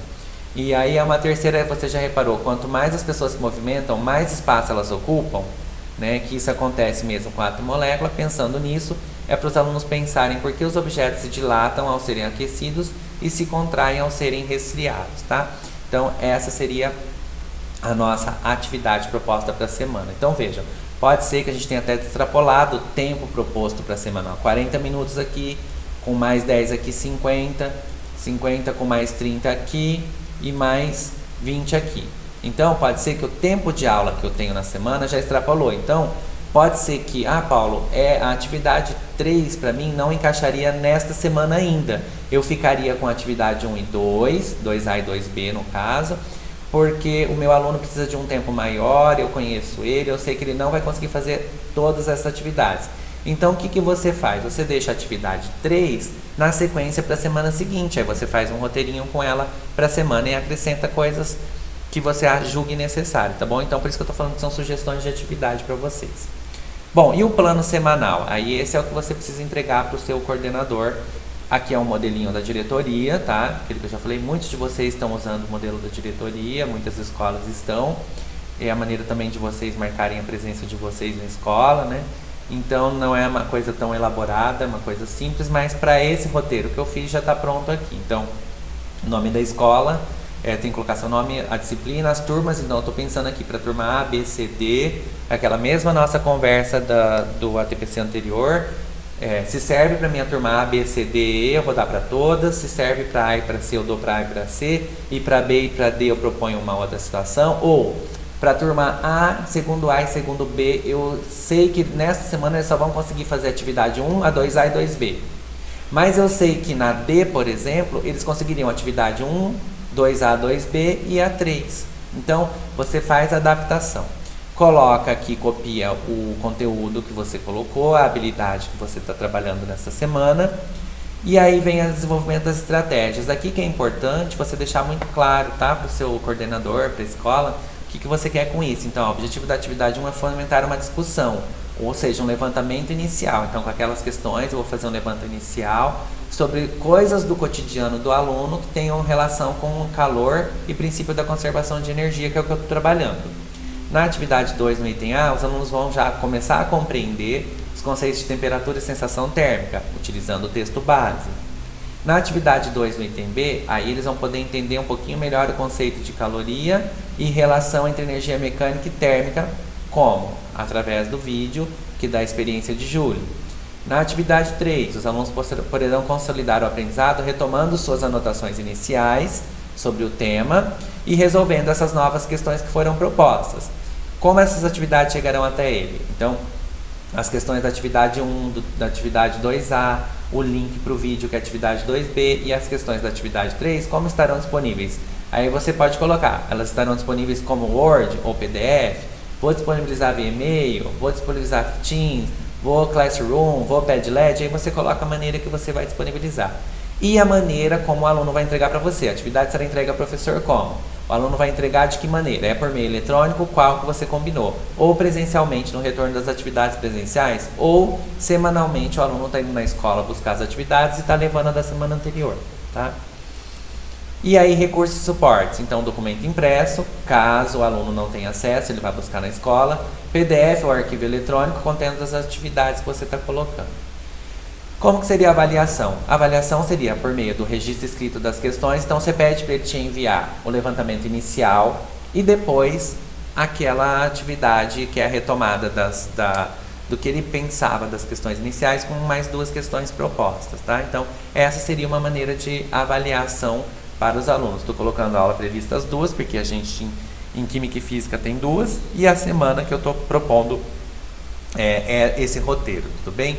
E aí, uma terceira, você já reparou, quanto mais as pessoas se movimentam, mais espaço elas ocupam, né? Que isso acontece mesmo com a atom-molécula. Pensando nisso, é para os alunos pensarem por que os objetos se dilatam ao serem aquecidos e se contraem ao serem resfriados, tá? Então, essa seria a nossa atividade proposta para a semana. Então, vejam. Pode ser que a gente tenha até extrapolado o tempo proposto para a semana. 40 minutos aqui, com mais 10 aqui, 50. 50 com mais 30 aqui e mais 20 aqui. Então, pode ser que o tempo de aula que eu tenho na semana já extrapolou. Então, pode ser que, Paulo, a atividade 3 para mim não encaixaria nesta semana ainda. Eu ficaria com a atividade 1 e 2, 2A e 2B no caso, porque o meu aluno precisa de um tempo maior, eu conheço ele, eu sei que ele não vai conseguir fazer todas essas atividades. Então, o que você faz? Você deixa a atividade 3 na sequência para a semana seguinte. Aí você faz um roteirinho com ela para a semana e acrescenta coisas que você julgue necessário, tá bom? Então, por isso que eu estou falando que são sugestões de atividade para vocês. Bom, e o plano semanal? Aí esse é o que você precisa entregar para o seu coordenador. Aqui é um modelinho da diretoria, tá? Aquele que eu já falei, muitos de vocês estão usando o modelo da diretoria, muitas escolas estão. É a maneira também de vocês marcarem a presença de vocês na escola, né? Então não é uma coisa tão elaborada, é uma coisa simples, mas para esse roteiro que eu fiz já está pronto aqui. Então, nome da escola, tem que colocar seu nome, a disciplina, as turmas. Então eu estou pensando aqui para a turma A, B, C, D, aquela mesma nossa conversa do ATPC anterior. Se serve para minha turma A, B, C, D, E, eu vou dar para todas. Se serve para A e para C, eu dou para A e para C. E para B e para D eu proponho uma outra situação. Ou para a turma A, segundo A e segundo B, eu sei que nessa semana eles só vão conseguir fazer atividade 1, a 2A e 2B. Mas eu sei que na D, por exemplo, eles conseguiriam atividade 1, 2A, 2B e a 3. Então, você faz a adaptação. Coloca aqui, copia o conteúdo que você colocou, a habilidade que você está trabalhando nessa semana. E aí vem o desenvolvimento das estratégias. Aqui que é importante você deixar muito claro, tá? Para o seu coordenador, para a escola, o que você quer com isso. Então, o objetivo da atividade 1 é fomentar uma discussão, ou seja, um levantamento inicial. Então, com aquelas questões, eu vou fazer um levantamento inicial sobre coisas do cotidiano do aluno que tenham relação com o calor e princípio da conservação de energia, que é o que eu estou trabalhando. Na atividade 2, no item A, os alunos vão já começar a compreender os conceitos de temperatura e sensação térmica, utilizando o texto base. Na atividade 2, no item B, aí eles vão poder entender um pouquinho melhor o conceito de caloria e relação entre energia mecânica e térmica, como? Através do vídeo que dá a experiência de Júlio. Na atividade 3, os alunos poderão consolidar o aprendizado retomando suas anotações iniciais sobre o tema e resolvendo essas novas questões que foram propostas. Como essas atividades chegarão até ele? Então, as questões da atividade 1, da atividade 2A, o link para o vídeo que é a atividade 2B e as questões da atividade 3, como estarão disponíveis? Aí você pode colocar, elas estarão disponíveis como Word ou PDF, vou disponibilizar via e-mail, vou disponibilizar Teams, vou Classroom, vou Padlet, aí você coloca a maneira que você vai disponibilizar. E a maneira como o aluno vai entregar para você. A atividade será entregue ao professor como? O aluno vai entregar de que maneira? É por meio eletrônico, qual que você combinou? Ou presencialmente no retorno das atividades presenciais, ou semanalmente o aluno está indo na escola buscar as atividades e está levando a da semana anterior, tá? E aí, recursos e suportes. Então, documento impresso, caso o aluno não tenha acesso, ele vai buscar na escola. PDF ou arquivo eletrônico contendo as atividades que você está colocando. Como que seria a avaliação? A avaliação seria por meio do registro escrito das questões. Então, você pede para ele te enviar o levantamento inicial e depois aquela atividade que é a retomada do que ele pensava das questões iniciais com mais 2 questões propostas, tá? Então, essa seria uma maneira de avaliação para os alunos. Estou colocando a aula prevista as 2, porque a gente em Química e Física tem 2, e a semana que eu estou propondo é esse roteiro, tudo bem?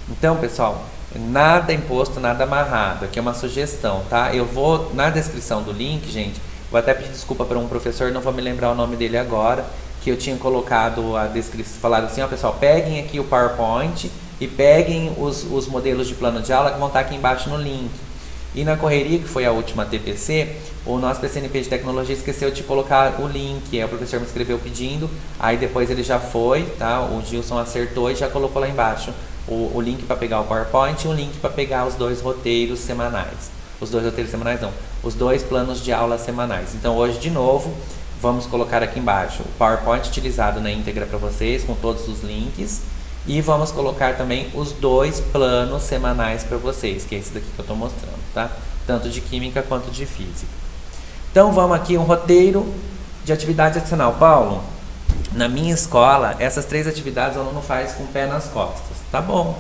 Então, pessoal, nada imposto, nada amarrado. Aqui é uma sugestão, tá? Eu vou, na descrição do link, gente, vou até pedir desculpa para um professor, não vou me lembrar o nome dele agora, que eu tinha colocado a descrição, falado assim, ó, pessoal, peguem aqui o PowerPoint e peguem os modelos de plano de aula que vão estar aqui embaixo no link. E na correria, que foi a última TPC, o nosso PCNP de Tecnologia esqueceu de colocar o link. Aí o professor me escreveu pedindo, aí depois ele já foi, tá? O Gilson acertou e já colocou lá embaixo o link para pegar o PowerPoint e um link para pegar os 2 roteiros semanais. Os 2 roteiros semanais não, os 2 planos de aula semanais. Então hoje, de novo, vamos colocar aqui embaixo o PowerPoint utilizado na íntegra para vocês, com todos os links. E vamos colocar também os 2 planos semanais para vocês, que é esse daqui que eu estou mostrando, tá? Tanto de Química quanto de Física. Então vamos aqui, um roteiro de atividade adicional. Paulo, na minha escola, essas 3 atividades o aluno faz com o pé nas costas. Tá bom.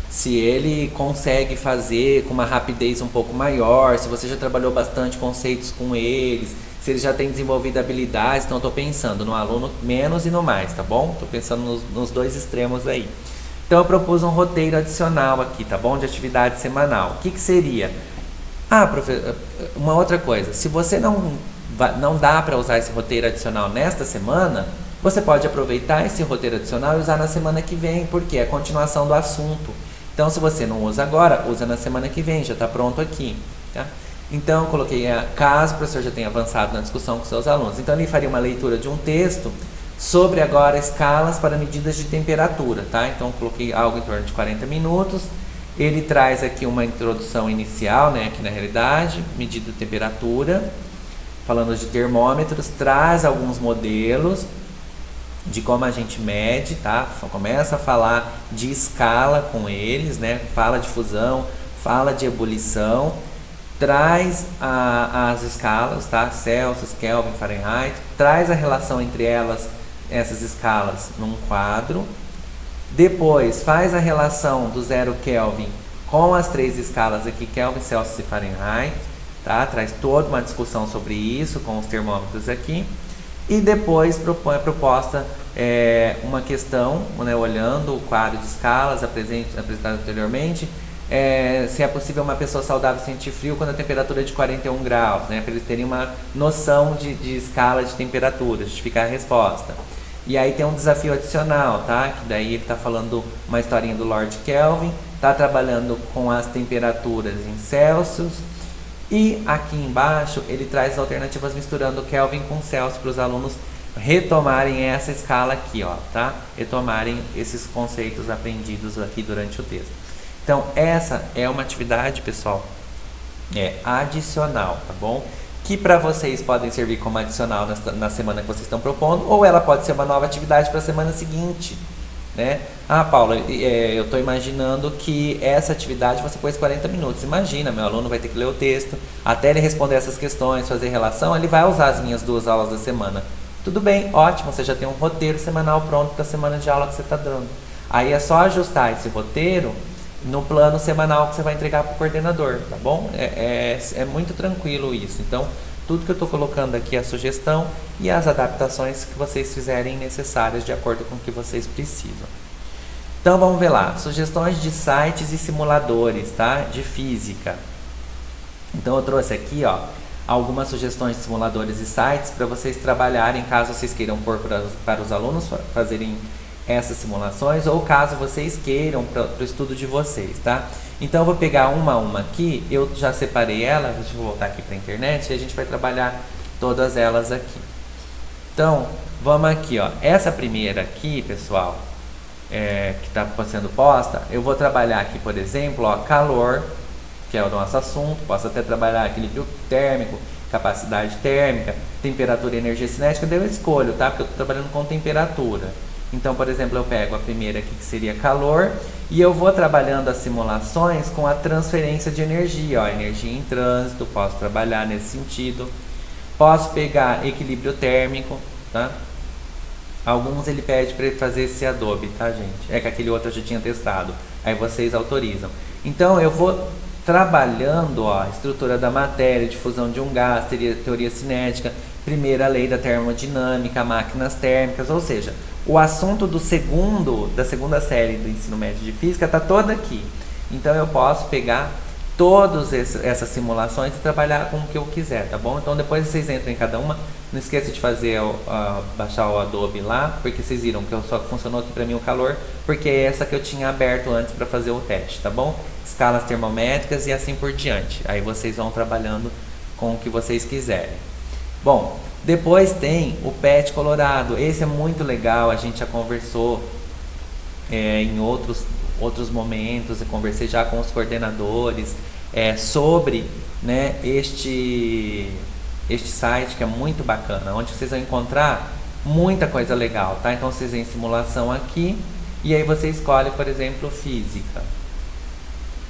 Se ele consegue fazer com uma rapidez um pouco maior, se você já trabalhou bastante conceitos com eles, se ele já tem desenvolvido habilidades, então eu estou pensando no aluno menos e no mais, tá bom? Estou pensando nos 2 extremos aí. Então eu propus um roteiro adicional aqui, tá bom? De atividade semanal. O que seria? Professor, uma outra coisa, se você não dá para usar esse roteiro adicional nesta semana, Você pode aproveitar esse roteiro adicional e usar na semana que vem, porque é a continuação do assunto. Então, se você não usa agora, usa na semana que vem, já está pronto aqui. Tá? Então, eu coloquei, caso o professor já tenha avançado na discussão com seus alunos. Então, ele faria uma leitura de um texto sobre agora escalas para medidas de temperatura. Tá? Então, eu coloquei algo em torno de 40 minutos. Ele traz aqui uma introdução inicial, né, aqui na realidade, medida de temperatura, falando de termômetros, traz alguns modelos de como a gente mede, tá? Começa a falar de escala com eles, né? Fala de fusão, fala de ebulição, traz as escalas, tá? Celsius, Kelvin, Fahrenheit, traz a relação entre elas, essas escalas, num quadro. Depois faz a relação do 0 Kelvin com as 3 escalas aqui, Kelvin, Celsius e Fahrenheit, tá? Traz toda uma discussão sobre isso com os termômetros aqui. E depois propõe a proposta, uma questão, né, olhando o quadro de escalas apresentado anteriormente, se é possível uma pessoa saudável sentir frio quando a temperatura é de 41 graus, né, para eles terem uma noção de escala de temperatura, justificar a resposta. E aí tem um desafio adicional, tá? Que daí ele está falando uma historinha do Lord Kelvin, está trabalhando com as temperaturas em Celsius. E aqui embaixo ele traz alternativas misturando Kelvin com Celsius para os alunos retomarem essa escala aqui, ó, tá? Retomarem esses conceitos aprendidos aqui durante o texto. Então, essa é uma atividade, pessoal, adicional, tá bom? Que para vocês podem servir como adicional na semana que vocês estão propondo, ou ela pode ser uma nova atividade para a semana seguinte, né? Paula, eu estou imaginando que essa atividade você pôs 40 minutos. Imagina, meu aluno vai ter que ler o texto, até ele responder essas questões, fazer relação, ele vai usar as minhas 2 aulas da semana. Tudo bem, ótimo, você já tem um roteiro semanal pronto para a semana de aula que você está dando. Aí é só ajustar esse roteiro no plano semanal que você vai entregar para o coordenador, tá bom? É muito tranquilo isso. Então, tudo que eu estou colocando aqui é a sugestão e as adaptações que vocês fizerem necessárias de acordo com o que vocês precisam. Então, vamos ver lá. Sugestões de sites e simuladores, tá? De física. Então, eu trouxe aqui, ó, algumas sugestões de simuladores e sites para vocês trabalharem, caso vocês queiram pôr para os alunos fazerem essas simulações, ou caso vocês queiram para o estudo de vocês, tá? Então eu vou pegar uma a uma aqui, eu já separei ela, deixa eu voltar aqui para a internet e a gente vai trabalhar todas elas aqui. Então, vamos aqui, ó, essa primeira aqui, pessoal, que está sendo posta, eu vou trabalhar aqui, por exemplo, ó, calor, que é o nosso assunto, posso até trabalhar equilíbrio térmico, capacidade térmica, temperatura e energia cinética, daí eu escolho, tá? Porque eu estou trabalhando com temperatura. Então, por exemplo, eu pego a primeira aqui, que seria calor, e eu vou trabalhando as simulações com a transferência de energia, ó, energia em trânsito, posso trabalhar nesse sentido. Posso pegar equilíbrio térmico, tá? Alguns ele pede para fazer esse Adobe, tá, gente? É que aquele outro eu já tinha testado, aí vocês autorizam. Então, eu vou trabalhando, ó, a estrutura da matéria, difusão de um gás, teoria cinética, primeira lei da termodinâmica, máquinas térmicas, ou seja, o assunto da segunda série do ensino médio de física está todo aqui. Então eu posso pegar todas essas simulações e trabalhar com o que eu quiser, tá bom? Então depois vocês entram em cada uma. Não esqueça de fazer baixar o Adobe lá, porque vocês viram que só funcionou aqui para mim o calor, porque é essa que eu tinha aberto antes para fazer o teste, tá bom? Escalas termométricas e assim por diante. Aí vocês vão trabalhando com o que vocês quiserem. Bom, depois tem o PET colorado. Esse é muito legal, a gente já conversou em outros momentos, eu conversei já com os coordenadores sobre, né, este site que é muito bacana, onde vocês vão encontrar muita coisa legal, tá? Então vocês têm simulação aqui e aí você escolhe, por exemplo, física.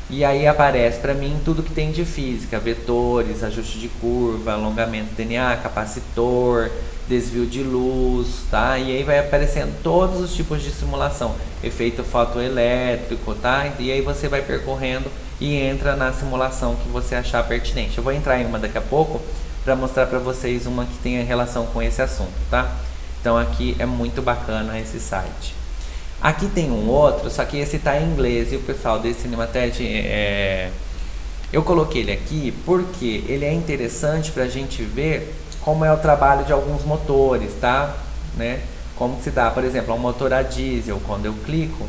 E aí aparece para mim tudo que tem de física, vetores, ajuste de curva, alongamento do DNA, capacitor, desvio de luz, tá? E aí vai aparecendo todos os tipos de simulação, efeito fotoelétrico, tá? E aí você vai percorrendo e entra na simulação que você achar pertinente. Eu vou entrar em uma daqui a pouco para mostrar para vocês uma que tenha relação com esse assunto, tá? Então aqui é muito bacana esse site. Aqui tem um outro, só que esse está em inglês e o pessoal desse Cinematet, eu coloquei ele aqui porque ele é interessante para a gente ver como é o trabalho de alguns motores, tá? Né? como se dá, por exemplo, um motor a diesel, quando eu clico,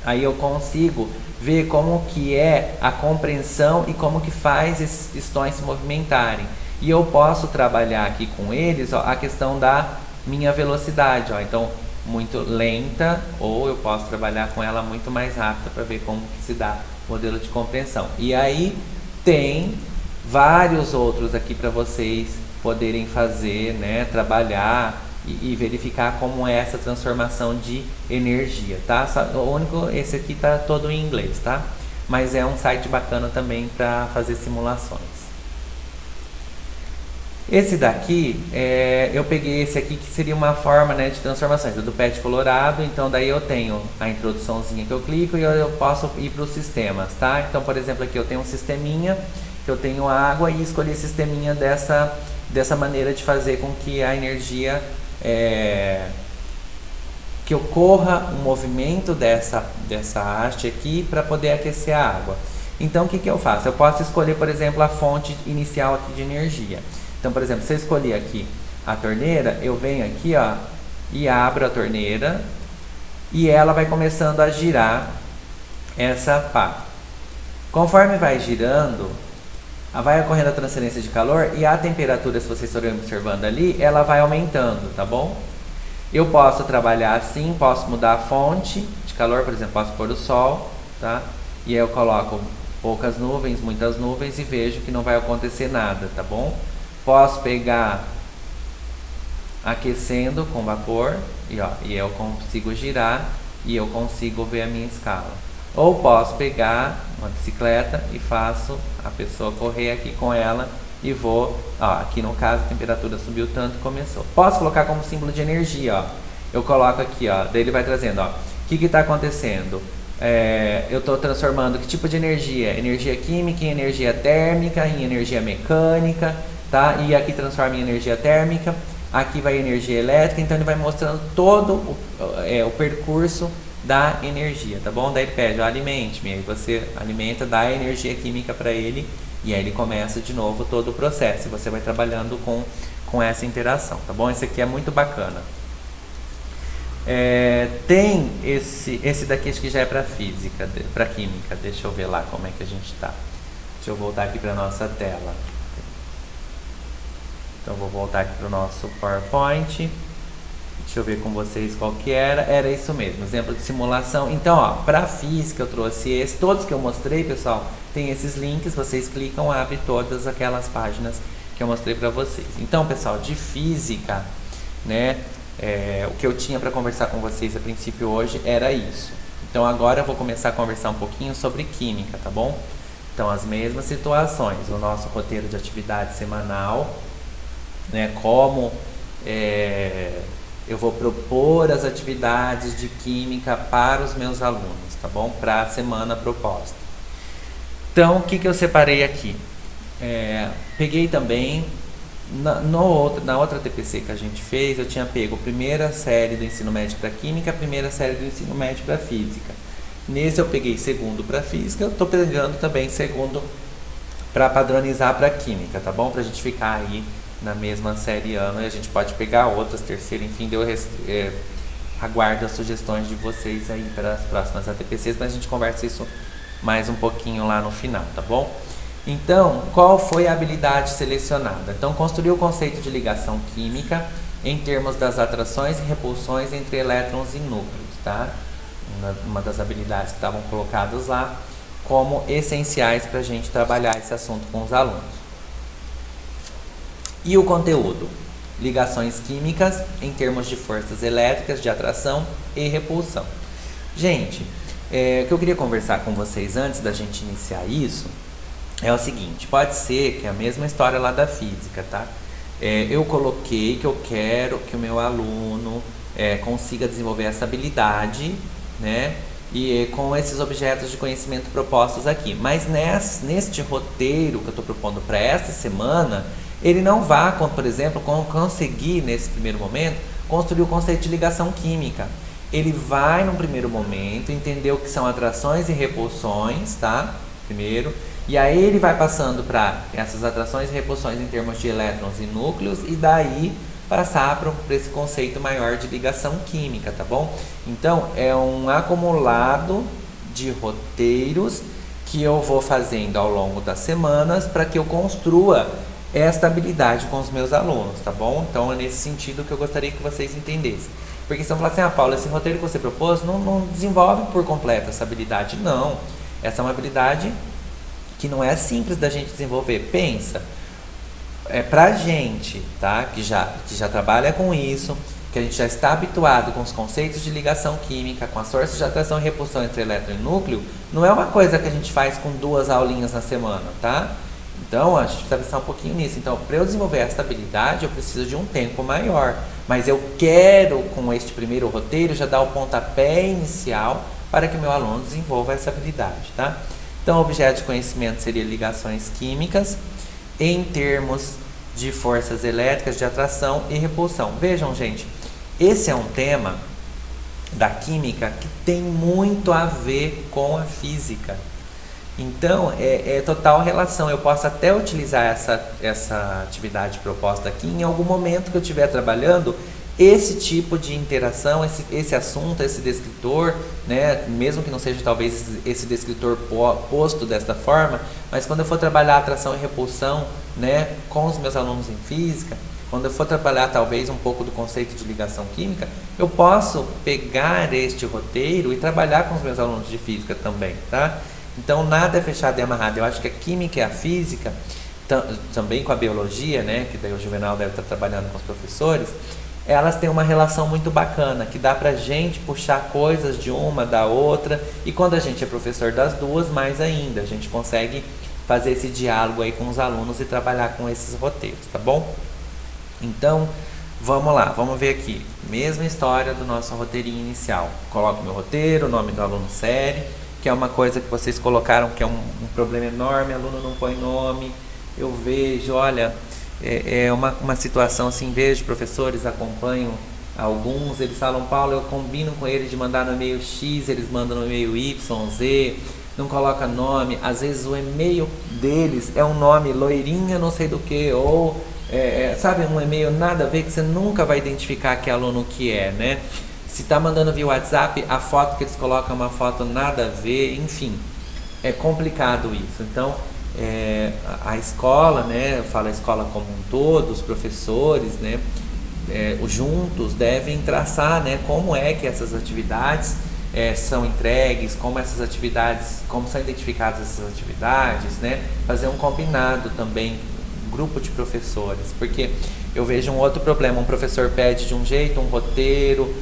aí eu consigo ver como que é a compreensão e como que faz esses pistões se movimentarem. E eu posso trabalhar aqui com eles, ó, a questão da minha velocidade, ó. Então, muito lenta, ou eu posso trabalhar com ela muito mais rápida para ver como que se dá o modelo de compreensão. E aí tem vários outros aqui para vocês poderem fazer, né, trabalhar e verificar como é essa transformação de energia, tá? O único, esse aqui tá todo em inglês, tá? Mas é um site bacana também para fazer simulações. Esse daqui, eu peguei esse aqui que seria uma forma, né, de transformações, é do PET colorado. Então daí eu tenho a introduçãozinha que eu clico e eu posso ir para os sistemas, tá? Então, por exemplo, aqui eu tenho um sisteminha, que eu tenho água, e escolhi sisteminha dessa maneira de fazer com que a energia, que ocorra um movimento dessa haste aqui para poder aquecer a água. Então o que eu faço? Eu posso escolher, por exemplo, a fonte inicial aqui de energia. Então, por exemplo, se eu escolher aqui a torneira, eu venho aqui, ó, e abro a torneira e ela vai começando a girar essa pá. Conforme vai girando, vai ocorrendo a transferência de calor e a temperatura, se vocês estão observando ali, ela vai aumentando, tá bom? Eu posso trabalhar assim, posso mudar a fonte de calor, por exemplo, posso pôr o sol, tá? E aí eu coloco poucas nuvens, muitas nuvens e vejo que não vai acontecer nada, tá bom? Posso pegar aquecendo com vapor e eu consigo girar e eu consigo ver a minha escala. Ou posso pegar uma bicicleta e faço a pessoa correr aqui com ela e vou, ó, aqui no caso a temperatura subiu tanto, começou. Posso colocar como símbolo de energia, ó. Eu coloco aqui, ó, daí ele vai trazendo, ó, o que está acontecendo? Eu estou transformando que tipo de energia? Energia química em energia térmica, em energia mecânica, tá? E aqui transforma em energia térmica, aqui vai energia elétrica, então ele vai mostrando todo o percurso da energia, tá bom? Daí ele pede, ó, alimente-me, aí você alimenta, dá energia química para ele e aí ele começa de novo todo o processo e você vai trabalhando com essa interação, tá bom? Esse aqui é muito bacana. Tem esse daqui, acho que já é para física, para química, deixa eu ver lá como é que a gente tá. Deixa eu voltar aqui para nossa tela. Então vou voltar aqui para o nosso PowerPoint. Deixa eu ver com vocês qual que era isso mesmo, exemplo de simulação. Então, ó, para física eu trouxe esse, todos que eu mostrei, pessoal, tem esses links, vocês clicam, abre todas aquelas páginas que eu mostrei para vocês. Então, pessoal, de física, né, o que eu tinha para conversar com vocês a princípio hoje era isso. Então agora eu vou começar a conversar um pouquinho sobre química, tá bom? Então as mesmas situações, o nosso roteiro de atividade semanal, né, como eu vou propor as atividades de química para os meus alunos, tá bom? Para a semana proposta. Então, o que eu separei aqui? Peguei também, na outra TPC que a gente fez, eu tinha pego a primeira série do ensino médio para química, a primeira série do ensino médio para física. Nesse eu peguei segundo para física, eu estou pegando também segundo para padronizar para química, tá bom? Para a gente ficar aí na mesma série ano e a gente pode pegar outras, terceira, enfim, aguardo as sugestões de vocês aí para as próximas ATPCs, mas a gente conversa isso mais um pouquinho lá no final, tá bom? Então, qual foi a habilidade selecionada? Então, construir o conceito de ligação química em termos das atrações e repulsões entre elétrons e núcleos, tá? Uma das habilidades que estavam colocadas lá como essenciais para a gente trabalhar esse assunto com os alunos. E o conteúdo? Ligações químicas em termos de forças elétricas, de atração e repulsão. Gente, o que eu queria conversar com vocês antes da gente iniciar isso é o seguinte, pode ser que é a mesma história lá da física, tá? Eu coloquei que eu quero que o meu aluno consiga desenvolver essa habilidade, né? E com esses objetos de conhecimento propostos aqui. Mas neste roteiro que eu estou propondo para esta semana, ele não vai, por exemplo, conseguir nesse primeiro momento construir o conceito de ligação química. Ele vai, num primeiro momento, entender o que são atrações e repulsões, tá? Primeiro. E aí ele vai passando para essas atrações e repulsões em termos de elétrons e núcleos, e daí passar para esse conceito maior de ligação química, tá bom? Então, é um acumulado de roteiros que eu vou fazendo ao longo das semanas para que eu construa esta habilidade com os meus alunos, tá bom? Então, é nesse sentido que eu gostaria que vocês entendessem. Porque se eu falar assim, Paula, esse roteiro que você propôs não desenvolve por completo essa habilidade. Não, essa é uma habilidade que não é simples da gente desenvolver. Pensa, pra gente, tá? Que já trabalha com isso, que a gente já está habituado com os conceitos de ligação química, com as forças de atração e repulsão entre elétron e núcleo, não é uma coisa que a gente faz com 2 aulinhas na semana, tá? Então, a gente precisa pensar um pouquinho nisso. Então, para eu desenvolver essa habilidade, eu preciso de um tempo maior. Mas eu quero, com este primeiro roteiro, já dar o pontapé inicial para que o meu aluno desenvolva essa habilidade, tá? Então, o objeto de conhecimento seria ligações químicas em termos de forças elétricas de atração e repulsão. Vejam, gente, esse é um tema da química que tem muito a ver com a física. Então, é total relação. Eu posso até utilizar essa atividade proposta aqui em algum momento que eu estiver trabalhando esse tipo de interação, esse assunto, esse descritor, né? Mesmo que não seja talvez esse descritor posto desta forma, mas quando eu for trabalhar atração e repulsão, né, com os meus alunos em física, quando eu for trabalhar talvez um pouco do conceito de ligação química, eu posso pegar este roteiro e trabalhar com os meus alunos de física também, tá? Então, nada é fechado e amarrado. Eu acho que a química e a física, também com a biologia, né, que daí o Juvenal deve estar trabalhando com os professores, elas têm uma relação muito bacana, que dá pra gente puxar coisas de uma, da outra, e quando a gente é professor das duas, mais ainda, a gente consegue fazer esse diálogo aí com os alunos e trabalhar com esses roteiros, tá bom? Então, vamos lá, vamos ver aqui, mesma história do nosso roteirinho inicial. Coloco meu roteiro, o nome do aluno, série, que é uma coisa que vocês colocaram que é um problema enorme, aluno não põe nome, eu vejo, olha, é uma situação assim, vejo professores, acompanho alguns, eles falam, Paulo, eu combino com eles de mandar no e-mail X, eles mandam no e-mail Y, Z, não coloca nome, às vezes o e-mail deles é um nome loirinha não sei do que, ou sabe, um e-mail nada a ver que você nunca vai identificar que aluno que é, né? Se está mandando via WhatsApp, a foto que eles colocam é uma foto nada a ver, enfim, é complicado isso. Então, a escola, né, eu falo a escola como um todo, os professores, né, juntos devem traçar, né, como é que essas atividades são entregues, como essas atividades, como são identificadas essas atividades, né, fazer um combinado também, um grupo de professores, porque eu vejo um outro problema, um professor pede de um jeito, um roteiro,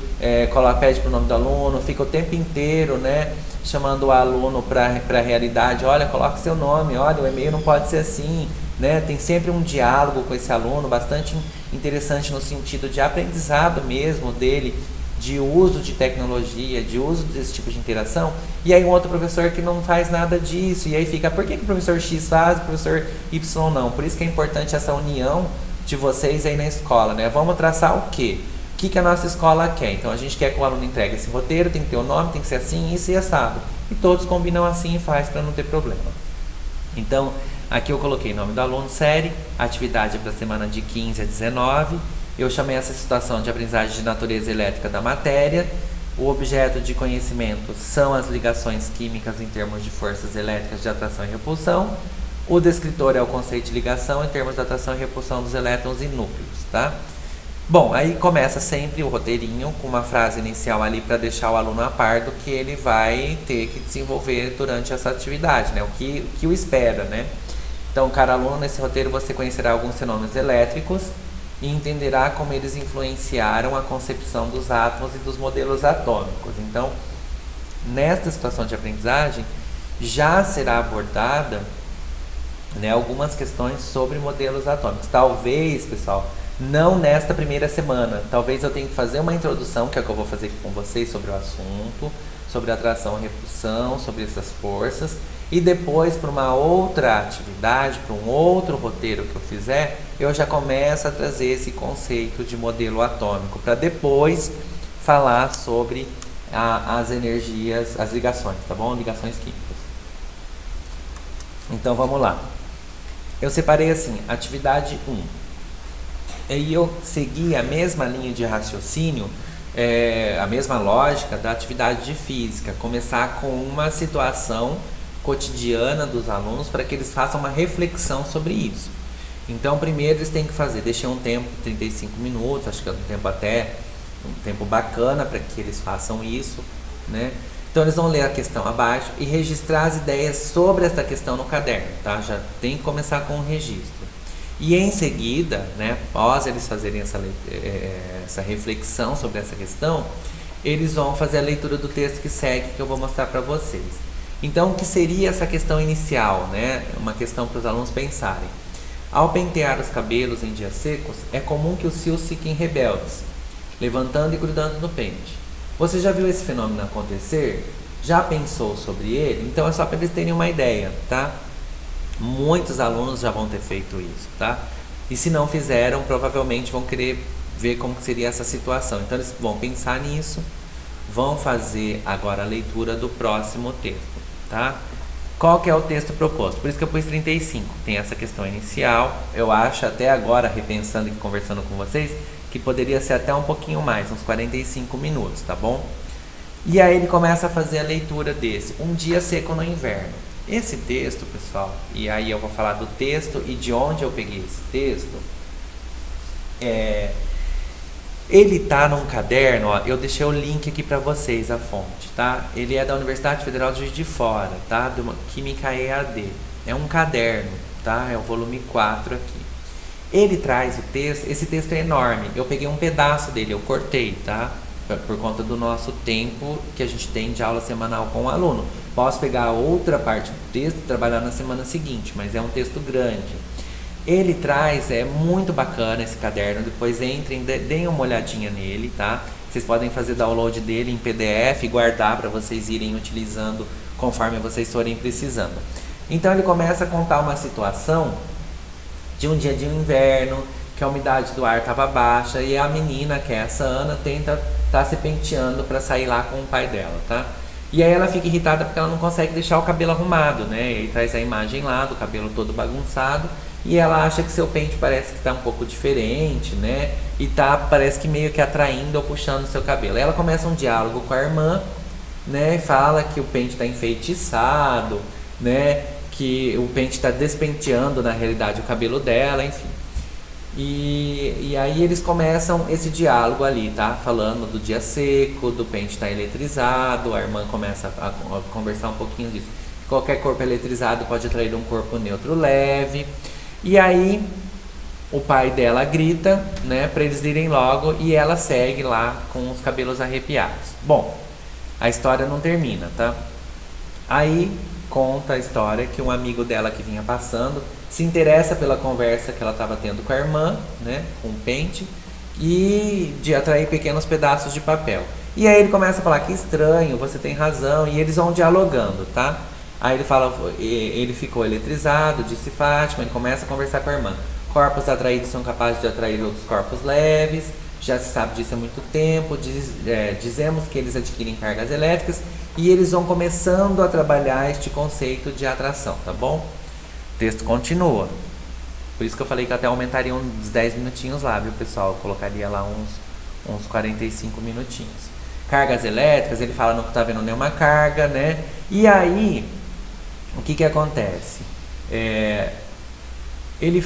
pede para o nome do aluno, fica o tempo inteiro, né, chamando o aluno para a realidade, olha, coloca seu nome, olha, o e-mail não pode ser assim, né, tem sempre um diálogo com esse aluno, bastante interessante no sentido de aprendizado mesmo dele, de uso de tecnologia, de uso desse tipo de interação, e aí um outro professor que não faz nada disso, e aí fica, por que o professor X faz e o professor Y não? Por isso que é importante essa união de vocês aí na escola, né? Vamos traçar o quê? O que a nossa escola quer? Então a gente quer que o aluno entregue esse roteiro, tem que ter o nome, tem que ser assim, isso e assado. E todos combinam assim e faz para não ter problema. Então, aqui eu coloquei nome do aluno, série, atividade para a semana de 15 a 19. Eu chamei essa situação de aprendizagem de natureza elétrica da matéria. O objeto de conhecimento são as ligações químicas em termos de forças elétricas de atração e repulsão. O descritor é o conceito de ligação em termos de atração e repulsão dos elétrons e núcleos, tá? Bom, aí começa sempre o roteirinho com uma frase inicial ali para deixar o aluno a par do que ele vai ter que desenvolver durante essa atividade, né? O que o espera, né? Então, cara aluno, nesse roteiro você conhecerá alguns fenômenos elétricos e entenderá como eles influenciaram a concepção dos átomos e dos modelos atômicos. Então, nesta situação de aprendizagem, já será abordada, né, algumas questões sobre modelos atômicos. Talvez, pessoal, não nesta primeira semana. Talvez eu tenha que fazer uma introdução, que é o que eu vou fazer aqui com vocês, sobre o assunto, sobre atração e repulsão, sobre essas forças. E depois, para uma outra atividade, para um outro roteiro que eu fizer, eu já começo a trazer esse conceito de modelo atômico, para depois falar sobre as energias, as ligações, tá bom? Ligações químicas. Então, vamos lá. Eu separei assim, atividade 1. E eu segui a mesma linha de raciocínio, a mesma lógica da atividade de física, começar com uma situação cotidiana dos alunos para que eles façam uma reflexão sobre isso. Então, primeiro eles têm que fazer, deixei um tempo, 35 minutos, acho que é um tempo bacana para que eles façam isso, né? Então eles vão ler a questão abaixo e registrar as ideias sobre essa questão no caderno, tá? Já tem que começar com o registro. E em seguida, né, após eles fazerem essa reflexão sobre essa questão, eles vão fazer a leitura do texto que segue, que eu vou mostrar para vocês. Então, o que seria essa questão inicial, né? Uma questão para os alunos pensarem. Ao pentear os cabelos em dias secos, é comum que os fios fiquem rebeldes, levantando e grudando no pente. Você já viu esse fenômeno acontecer? Já pensou sobre ele? Então é só para eles terem uma ideia, tá? Muitos alunos já vão ter feito isso, tá? E se não fizeram, provavelmente vão querer ver como seria essa situação. Então eles vão pensar nisso, vão fazer agora a leitura do próximo texto, tá? Qual que é o texto proposto? Por isso que eu pus 35. Tem essa questão inicial. Eu acho até agora, repensando e conversando com vocês, que poderia ser até um pouquinho mais, uns 45 minutos, tá bom? E aí ele começa a fazer a leitura desse, Um Dia Seco no Inverno. Esse texto, pessoal, e aí eu vou falar do texto e de onde eu peguei esse texto, ele tá num caderno, ó, eu deixei o link aqui para vocês, a fonte, tá? Ele é da Universidade Federal de Juiz de Fora, tá? De uma Química EAD. É um caderno, tá? É o volume 4 aqui. Ele traz o texto, esse texto é enorme, eu peguei um pedaço dele, eu cortei, tá? Por conta do nosso tempo que a gente tem de aula semanal com o aluno. Posso pegar outra parte do texto e trabalhar na semana seguinte, mas é um texto grande. Ele traz, é muito bacana esse caderno, depois entrem, deem uma olhadinha nele, tá? Vocês podem fazer download dele em PDF e guardar para vocês irem utilizando conforme vocês forem precisando. Então ele começa a contar uma situação de um dia de inverno, que a umidade do ar estava baixa e a menina, que é essa Ana, tá se penteando para sair lá com o pai dela, tá? E aí ela fica irritada porque ela não consegue deixar o cabelo arrumado, né? E aí traz a imagem lá do cabelo todo bagunçado e ela acha que seu pente parece que tá um pouco diferente, né? E parece que meio que atraindo ou puxando o seu cabelo. Aí ela começa um diálogo com a irmã, né? E fala que o pente está enfeitiçado, né? Que o pente está despenteando na realidade o cabelo dela, enfim. E aí eles começam esse diálogo ali, tá? Falando do dia seco, do pente estar eletrizado, a irmã começa a conversar um pouquinho disso. Qualquer corpo eletrizado pode atrair um corpo neutro leve. E aí o pai dela grita, né, para eles irem logo e ela segue lá com os cabelos arrepiados. Bom, a história não termina, tá? Aí conta a história que um amigo dela que vinha passando se interessa pela conversa que ela estava tendo com a irmã, né, com o pente, e de atrair pequenos pedaços de papel. E aí ele começa a falar que estranho, você tem razão, e eles vão dialogando, tá? Aí ele fala, ele ficou eletrizado, disse Fátima, ele começa a conversar com a irmã. Corpos atraídos são capazes de atrair outros corpos leves, já se sabe disso há muito tempo, dizemos que eles adquirem cargas elétricas, e eles vão começando a trabalhar este conceito de atração, tá bom? O texto continua. Por isso que eu falei que até aumentaria uns 10 minutinhos lá, viu, pessoal? Eu colocaria lá uns 45 minutinhos. Cargas elétricas, ele fala não está vendo nenhuma carga, né? E aí, o que acontece? Ele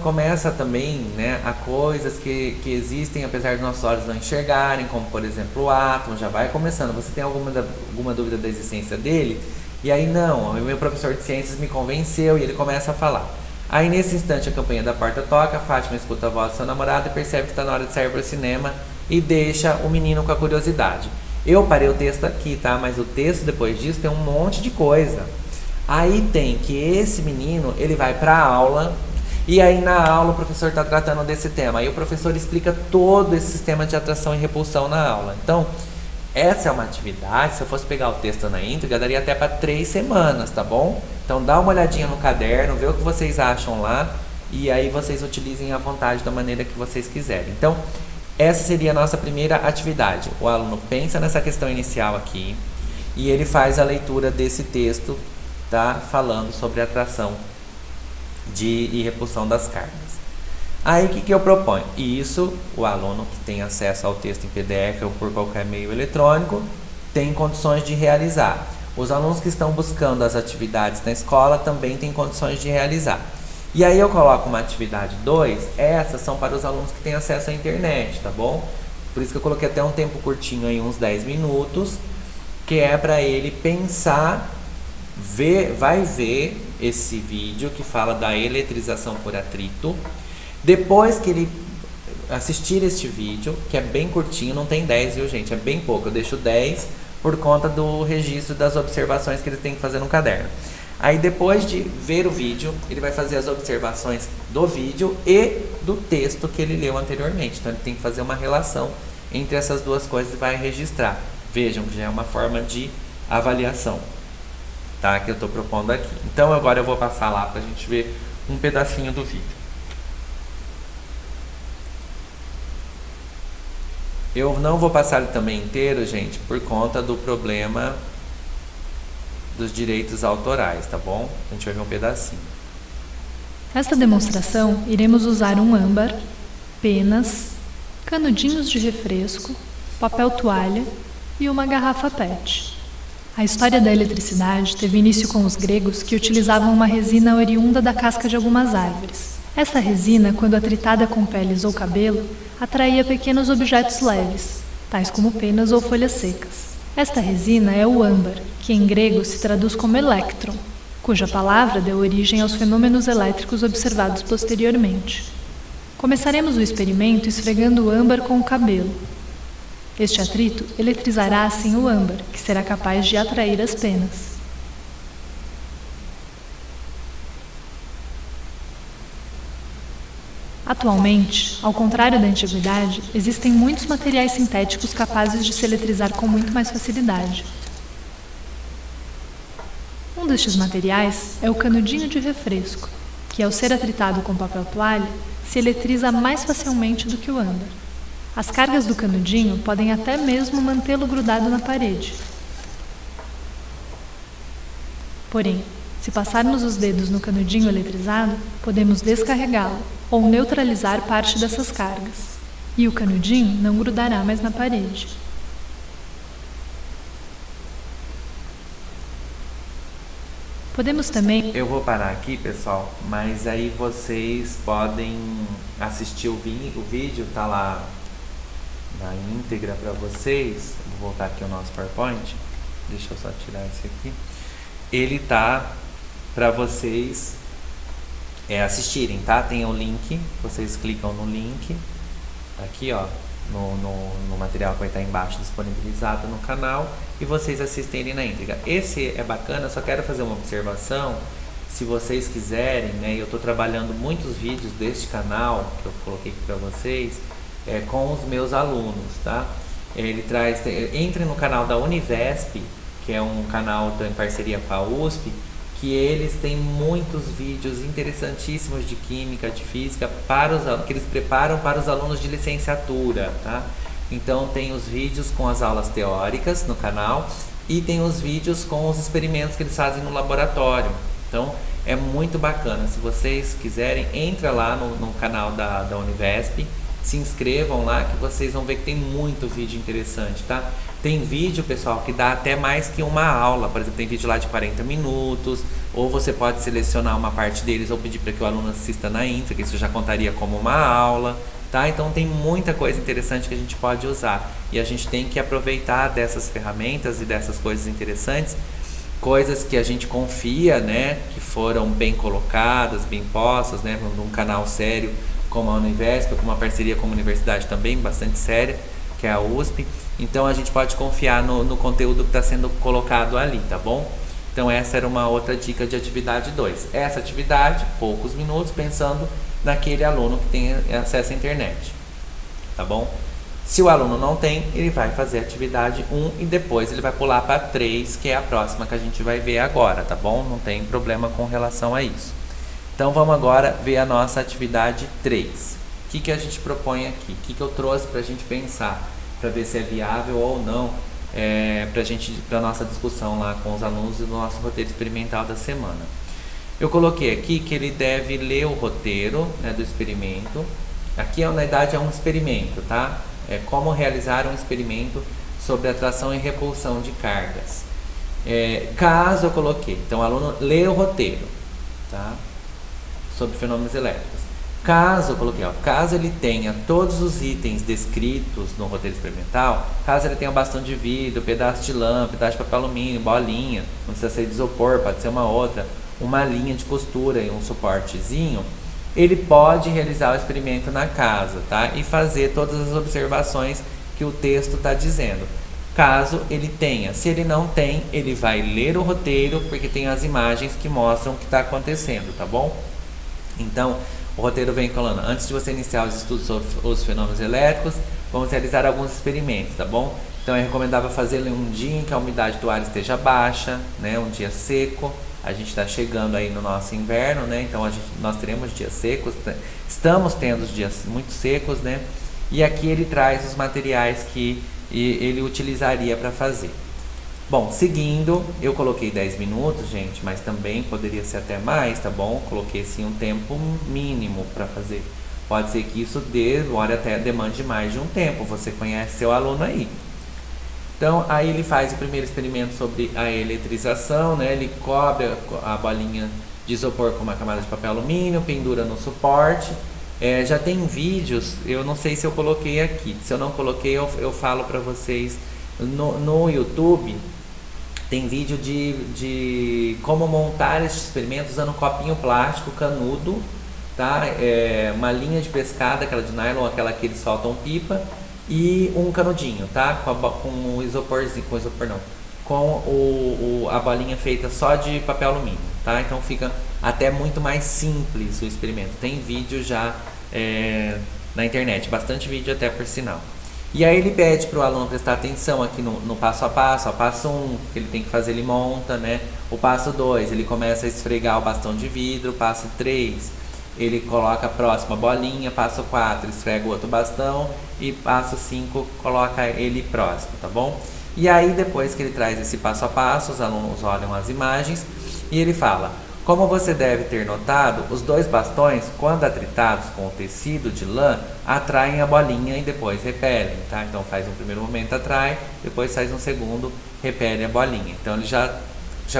começa também, né, a coisas que existem apesar de nossos olhos não enxergarem, como por exemplo o átomo, já vai começando. Você tem alguma dúvida da existência dele? E aí não, o meu professor de ciências me convenceu e ele começa a falar. Aí nesse instante a campainha da porta toca, a Fátima escuta a voz do seu namorado e percebe que está na hora de sair para o cinema e deixa o menino com a curiosidade. Eu parei o texto aqui, tá? Mas o texto depois disso tem um monte de coisa. Aí tem que esse menino, ele vai para a aula e aí na aula o professor está tratando desse tema. Aí o professor explica todo esse sistema de atração e repulsão na aula. Então, essa é uma atividade, se eu fosse pegar o texto na íntegra, daria até para 3 semanas, tá bom? Então dá uma olhadinha no caderno, vê o que vocês acham lá e aí vocês utilizem à vontade da maneira que vocês quiserem. Então, essa seria a nossa primeira atividade. O aluno pensa nessa questão inicial aqui e ele faz a leitura desse texto, tá? Falando sobre a atração e repulsão das cargas. Aí o que eu proponho? Isso, o aluno que tem acesso ao texto em PDF ou por qualquer meio eletrônico tem condições de realizar. Os alunos que estão buscando as atividades na escola também têm condições de realizar. E aí eu coloco uma atividade 2, essas são para os alunos que têm acesso à internet, tá bom? Por isso que eu coloquei até um tempo curtinho aí, uns 10 minutos, que é para ele pensar, vai ver esse vídeo que fala da eletrização por atrito. Depois que ele assistir este vídeo, que é bem curtinho, não tem 10, viu gente? É bem pouco, eu deixo 10 por conta do registro das observações que ele tem que fazer no caderno. Aí depois de ver o vídeo, ele vai fazer as observações do vídeo e do texto que ele leu anteriormente. Então ele tem que fazer uma relação entre essas duas coisas e vai registrar. Vejam que já é uma forma de avaliação, tá? Que eu estou propondo aqui. Então agora eu vou passar lá para a gente ver um pedacinho do vídeo. Eu não vou passar ele também inteiro, gente, por conta do problema dos direitos autorais, tá bom? A gente vai ver um pedacinho. Nesta demonstração, iremos usar um âmbar, penas, canudinhos de refresco, papel toalha e uma garrafa PET. A história da eletricidade teve início com os gregos que utilizavam uma resina oriunda da casca de algumas árvores. Essa resina, quando atritada com peles ou cabelo, atraía pequenos objetos leves, tais como penas ou folhas secas. Esta resina é o âmbar, que em grego se traduz como elétron, cuja palavra deu origem aos fenômenos elétricos observados posteriormente. Começaremos o experimento esfregando o âmbar com o cabelo. Este atrito eletrizará assim o âmbar, que será capaz de atrair as penas. Atualmente, ao contrário da antiguidade, existem muitos materiais sintéticos capazes de se eletrizar com muito mais facilidade. Um destes materiais é o canudinho de refresco, que ao ser atritado com papel toalha, se eletriza mais facilmente do que o âmbar. As cargas do canudinho podem até mesmo mantê-lo grudado na parede. Porém, se passarmos os dedos no canudinho eletrizado, podemos descarregá-lo ou neutralizar parte dessas cargas, e o canudinho não grudará mais na parede. Podemos também... Eu vou parar aqui, pessoal, mas aí vocês podem assistir o vídeo, tá lá na íntegra para vocês. Vou voltar aqui ao nosso PowerPoint. Deixa eu só tirar esse aqui. Ele tá para vocês assistirem, tá? Tem o link, vocês clicam no link aqui, ó, no material que vai estar embaixo disponibilizado no canal e vocês assistem ele na íntegra. Esse é bacana, só quero fazer uma observação, se vocês quiserem, né? Eu estou trabalhando muitos vídeos deste canal que eu coloquei aqui para vocês com os meus alunos, tá? Ele traz, entre no canal da Univesp, que é um canal em parceria com a USP, que eles têm muitos vídeos interessantíssimos de química, de física, que eles preparam para os alunos de licenciatura, tá? Então tem os vídeos com as aulas teóricas no canal e tem os vídeos com os experimentos que eles fazem no laboratório. Então é muito bacana. Se vocês quiserem, entra lá no canal da Univesp, se inscrevam lá que vocês vão ver que tem muito vídeo interessante, tá? Tem vídeo, pessoal, que dá até mais que uma aula. Por exemplo, tem vídeo lá de 40 minutos, ou você pode selecionar uma parte deles ou pedir para que o aluno assista na íntegra, que isso já contaria como uma aula, tá? Então tem muita coisa interessante que a gente pode usar e a gente tem que aproveitar dessas ferramentas e dessas coisas interessantes, coisas que a gente confia, né, que foram bem colocadas, bem postas, né, num canal sério como a Univesp, com uma parceria com uma universidade também bastante séria, que é a USP. Então a gente pode confiar no conteúdo que está sendo colocado ali, tá bom? Então essa era uma outra dica de atividade 2. Essa atividade, poucos minutos, pensando naquele aluno que tem acesso à internet, tá bom? Se o aluno não tem, ele vai fazer a atividade 1 e depois ele vai pular para 3, que é a próxima que a gente vai ver agora, tá bom? Não tem problema com relação a isso. Então vamos agora ver a nossa atividade 3. O que a gente propõe aqui? O que eu trouxe para a gente pensar? Para ver se é viável ou não, para a nossa discussão lá com os alunos e no nosso roteiro experimental da semana. Eu coloquei aqui que ele deve ler o roteiro, né, do experimento. Aqui, na verdade, é um experimento, tá? É como realizar um experimento sobre atração e repulsão de cargas. Caso eu coloquei, então o aluno lê o roteiro, tá? Sobre fenômenos elétricos. Caso eu coloquei, caso ele tenha todos os itens descritos no roteiro experimental, caso ele tenha um bastão de vidro, pedaço de lã, pedaço de papel alumínio, bolinha, não precisa ser de isopor, pode ser uma outra, uma linha de costura e um suportezinho, ele pode realizar o experimento na casa, tá? E fazer todas as observações que o texto está dizendo. Caso ele tenha, se ele não tem, ele vai ler o roteiro, porque tem as imagens que mostram o que está acontecendo, tá bom? Então, o roteiro vem falando, antes de você iniciar os estudos sobre os fenômenos elétricos, vamos realizar alguns experimentos, tá bom? Então é recomendável fazê-lo em um dia em que a umidade do ar esteja baixa, né? Um dia seco. A gente está chegando aí no nosso inverno, né? Então nós teremos dias secos, estamos tendo dias muito secos, né? E aqui ele traz os materiais que ele utilizaria para fazer. Bom, seguindo, eu coloquei 10 minutos, gente, mas também poderia ser até mais, tá bom? Coloquei assim um tempo mínimo para fazer. Pode ser que isso até demande mais de um tempo, você conhece seu aluno aí. Então, aí ele faz o primeiro experimento sobre a eletrização, né? Ele cobre a bolinha de isopor com uma camada de papel alumínio, pendura no suporte. Já tem vídeos, eu não sei se eu coloquei aqui. Se eu não coloquei, eu falo para vocês no YouTube. Tem vídeo de como montar este experimento usando um copinho plástico canudo, tá? Uma linha de pescada, aquela de nylon, aquela que eles soltam pipa, e um canudinho, tá? Com o isoporzinho, a bolinha feita só de papel alumínio, tá? Então fica até muito mais simples o experimento. Tem vídeo já na internet, bastante vídeo até por sinal. E aí ele pede para o aluno prestar atenção aqui no passo a passo. O passo 1, que ele tem que fazer, ele monta, né? O passo 2, ele começa a esfregar o bastão de vidro. O passo 3, ele coloca a próxima bolinha. Passo 4, esfrega o outro bastão. E passo 5, coloca ele próximo, tá bom? E aí depois que ele traz esse passo a passo, os alunos olham as imagens e ele fala: como você deve ter notado, os dois bastões, quando atritados com o tecido de lã, atraem a bolinha e depois repelem, tá? Então faz um primeiro momento, atrai, depois faz um segundo, repele a bolinha. Então ele já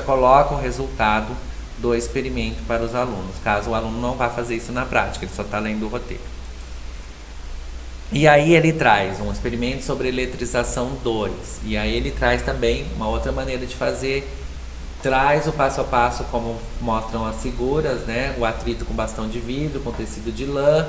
coloca o resultado do experimento para os alunos, caso o aluno não vá fazer isso na prática, ele só está lendo o roteiro. E aí ele traz um experimento sobre eletrização 2, e aí ele traz também uma outra maneira de fazer. Traz o passo a passo como mostram as figuras, né? O atrito com bastão de vidro, com tecido de lã,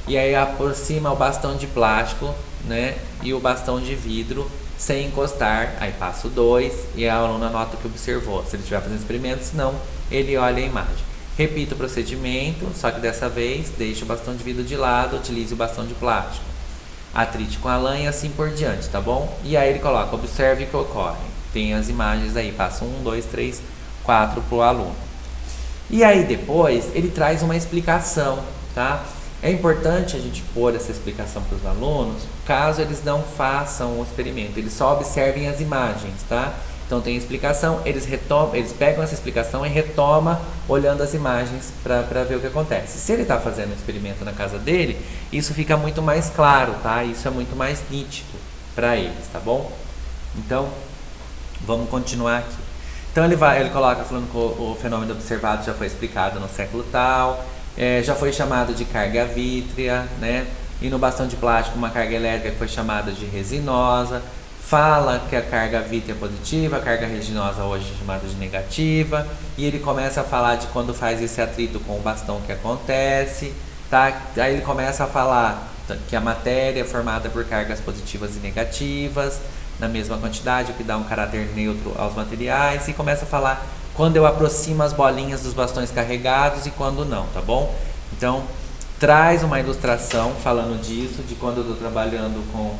e aí aproxima o bastão de plástico, né? E o bastão de vidro sem encostar. Aí passo 2 e a aluna anota o que observou. Se ele estiver fazendo experimento, senão ele olha a imagem. Repita o procedimento, só que dessa vez deixe o bastão de vidro de lado, utilize o bastão de plástico. Atrite com a lã e assim por diante, tá bom? E aí ele coloca, observe o que ocorre. Tem as imagens aí, passo 1, 2, 3, 4 para o aluno. E aí depois ele traz uma explicação, tá? É importante a gente pôr essa explicação para os alunos, caso eles não façam o experimento, eles só observem as imagens, tá? Então tem explicação, eles pegam essa explicação e retomam olhando as imagens para ver o que acontece. Se ele está fazendo o experimento na casa dele, isso fica muito mais claro, tá? Isso é muito mais nítido para eles, tá bom? Então, vamos continuar aqui. Então ele coloca falando que o fenômeno observado já foi explicado no século tal, já foi chamado de carga vítrea, né? E no bastão de plástico uma carga elétrica que foi chamada de resinosa. Fala que a carga vítrea é positiva, a carga resinosa hoje é chamada de negativa. E ele começa a falar de quando faz esse atrito com o bastão que acontece, tá? Aí ele começa a falar que a matéria é formada por cargas positivas e negativas na mesma quantidade, o que dá um caráter neutro aos materiais, e começa a falar quando eu aproximo as bolinhas dos bastões carregados e quando não, tá bom? Então, traz uma ilustração falando disso, de quando eu estou trabalhando com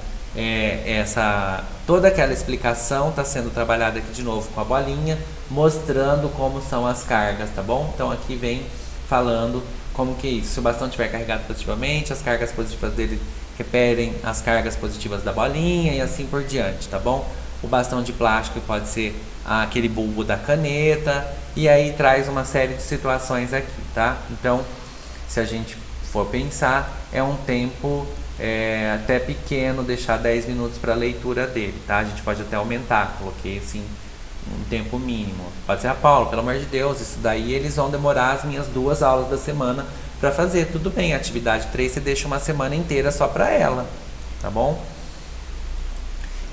toda aquela explicação está sendo trabalhada aqui de novo com a bolinha, mostrando como são as cargas, tá bom? Então aqui vem falando como que é isso. Se o bastão estiver carregado positivamente, as cargas positivas dele repelem as cargas positivas da bolinha e assim por diante, tá bom? o bastão de plástico pode ser aquele bulbo da caneta, e aí traz uma série de situações aqui, tá? Então, se a gente for pensar, é um tempo até pequeno, deixar 10 minutos para a leitura dele, tá? A gente pode até aumentar, coloquei assim um tempo mínimo. Pode ser, Paulo, pelo amor de Deus, isso daí eles vão demorar as minhas 2 aulas da semana para fazer. Tudo bem, atividade 3 você deixa uma semana inteira só para ela, tá bom?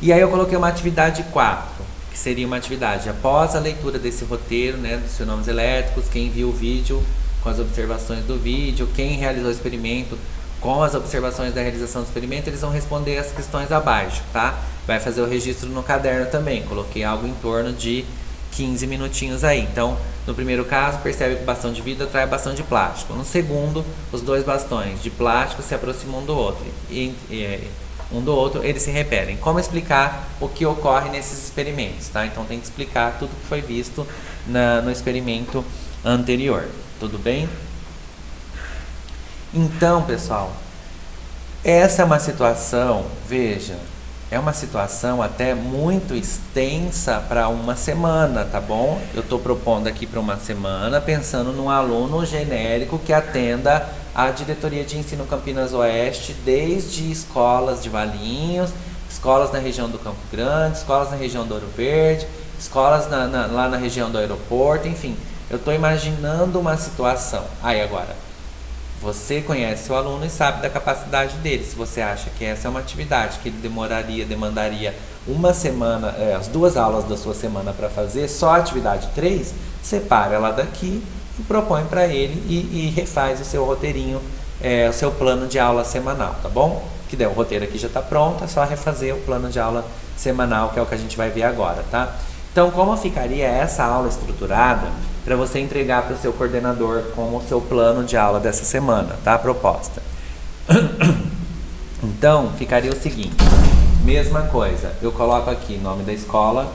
E aí eu coloquei uma atividade 4, que seria uma atividade após a leitura desse roteiro, né, dos fenômenos elétricos, quem viu o vídeo com as observações do vídeo, quem realizou o experimento com as observações da realização do experimento, eles vão responder as questões abaixo, tá? Vai fazer o registro no caderno também, coloquei algo em torno de 15 minutinhos aí. Então, no primeiro caso, percebe que o bastão de vidro atrai bastão de plástico. No segundo, os 2 bastões de plástico se aproximam um do outro. Eles se repelem. Como explicar o que ocorre nesses experimentos, tá? Então, tem que explicar tudo que foi visto no experimento anterior. Tudo bem? Então, pessoal, essa é uma situação, veja, é uma situação até muito extensa para uma semana, tá bom? Eu estou propondo aqui para uma semana, pensando num aluno genérico que atenda a diretoria de ensino Campinas Oeste, desde escolas de Valinhos, escolas na região do Campo Grande, escolas na região do Ouro Verde, escolas lá na região do aeroporto, enfim. Eu estou imaginando uma situação. Aí agora, você conhece o aluno e sabe da capacidade dele. Se você acha que essa é uma atividade que ele demandaria uma semana, as 2 aulas da sua semana para fazer, só a atividade 3, separa ela daqui e propõe para ele e refaz o seu roteirinho, o seu plano de aula semanal, tá bom? Que daí o roteiro aqui já está pronto, é só refazer o plano de aula semanal, que é o que a gente vai ver agora, tá? Então, como ficaria essa aula estruturada para você entregar para o seu coordenador como o seu plano de aula dessa semana, tá? A proposta. Então, ficaria o seguinte, mesma coisa, eu coloco aqui nome da escola,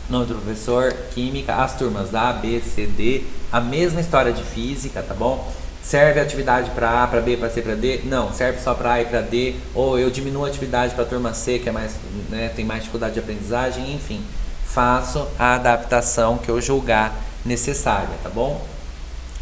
nome do professor, química, as turmas A, B, C, D, a mesma história de física, tá bom? Serve a atividade para A, para B, para C, para D? Não, serve só para A e para D, ou eu diminuo a atividade para a turma C, que é mais, né, tem mais dificuldade de aprendizagem, enfim. Faço a adaptação que eu julgar necessária, tá bom?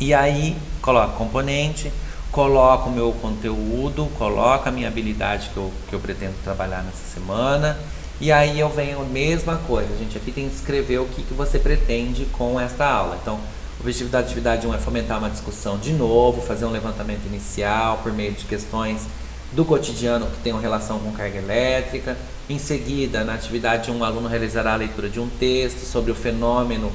E aí, coloco componente, coloco o meu conteúdo, coloco a minha habilidade que eu pretendo trabalhar nessa semana, e aí eu venho a mesma coisa, gente, aqui tem que escrever o que você pretende com esta aula. Então, o objetivo da atividade 1 é fomentar uma discussão de novo, fazer um levantamento inicial por meio de questões do cotidiano que tenham relação com carga elétrica. Em seguida, na atividade 1, o aluno realizará a leitura de um texto sobre o fenômeno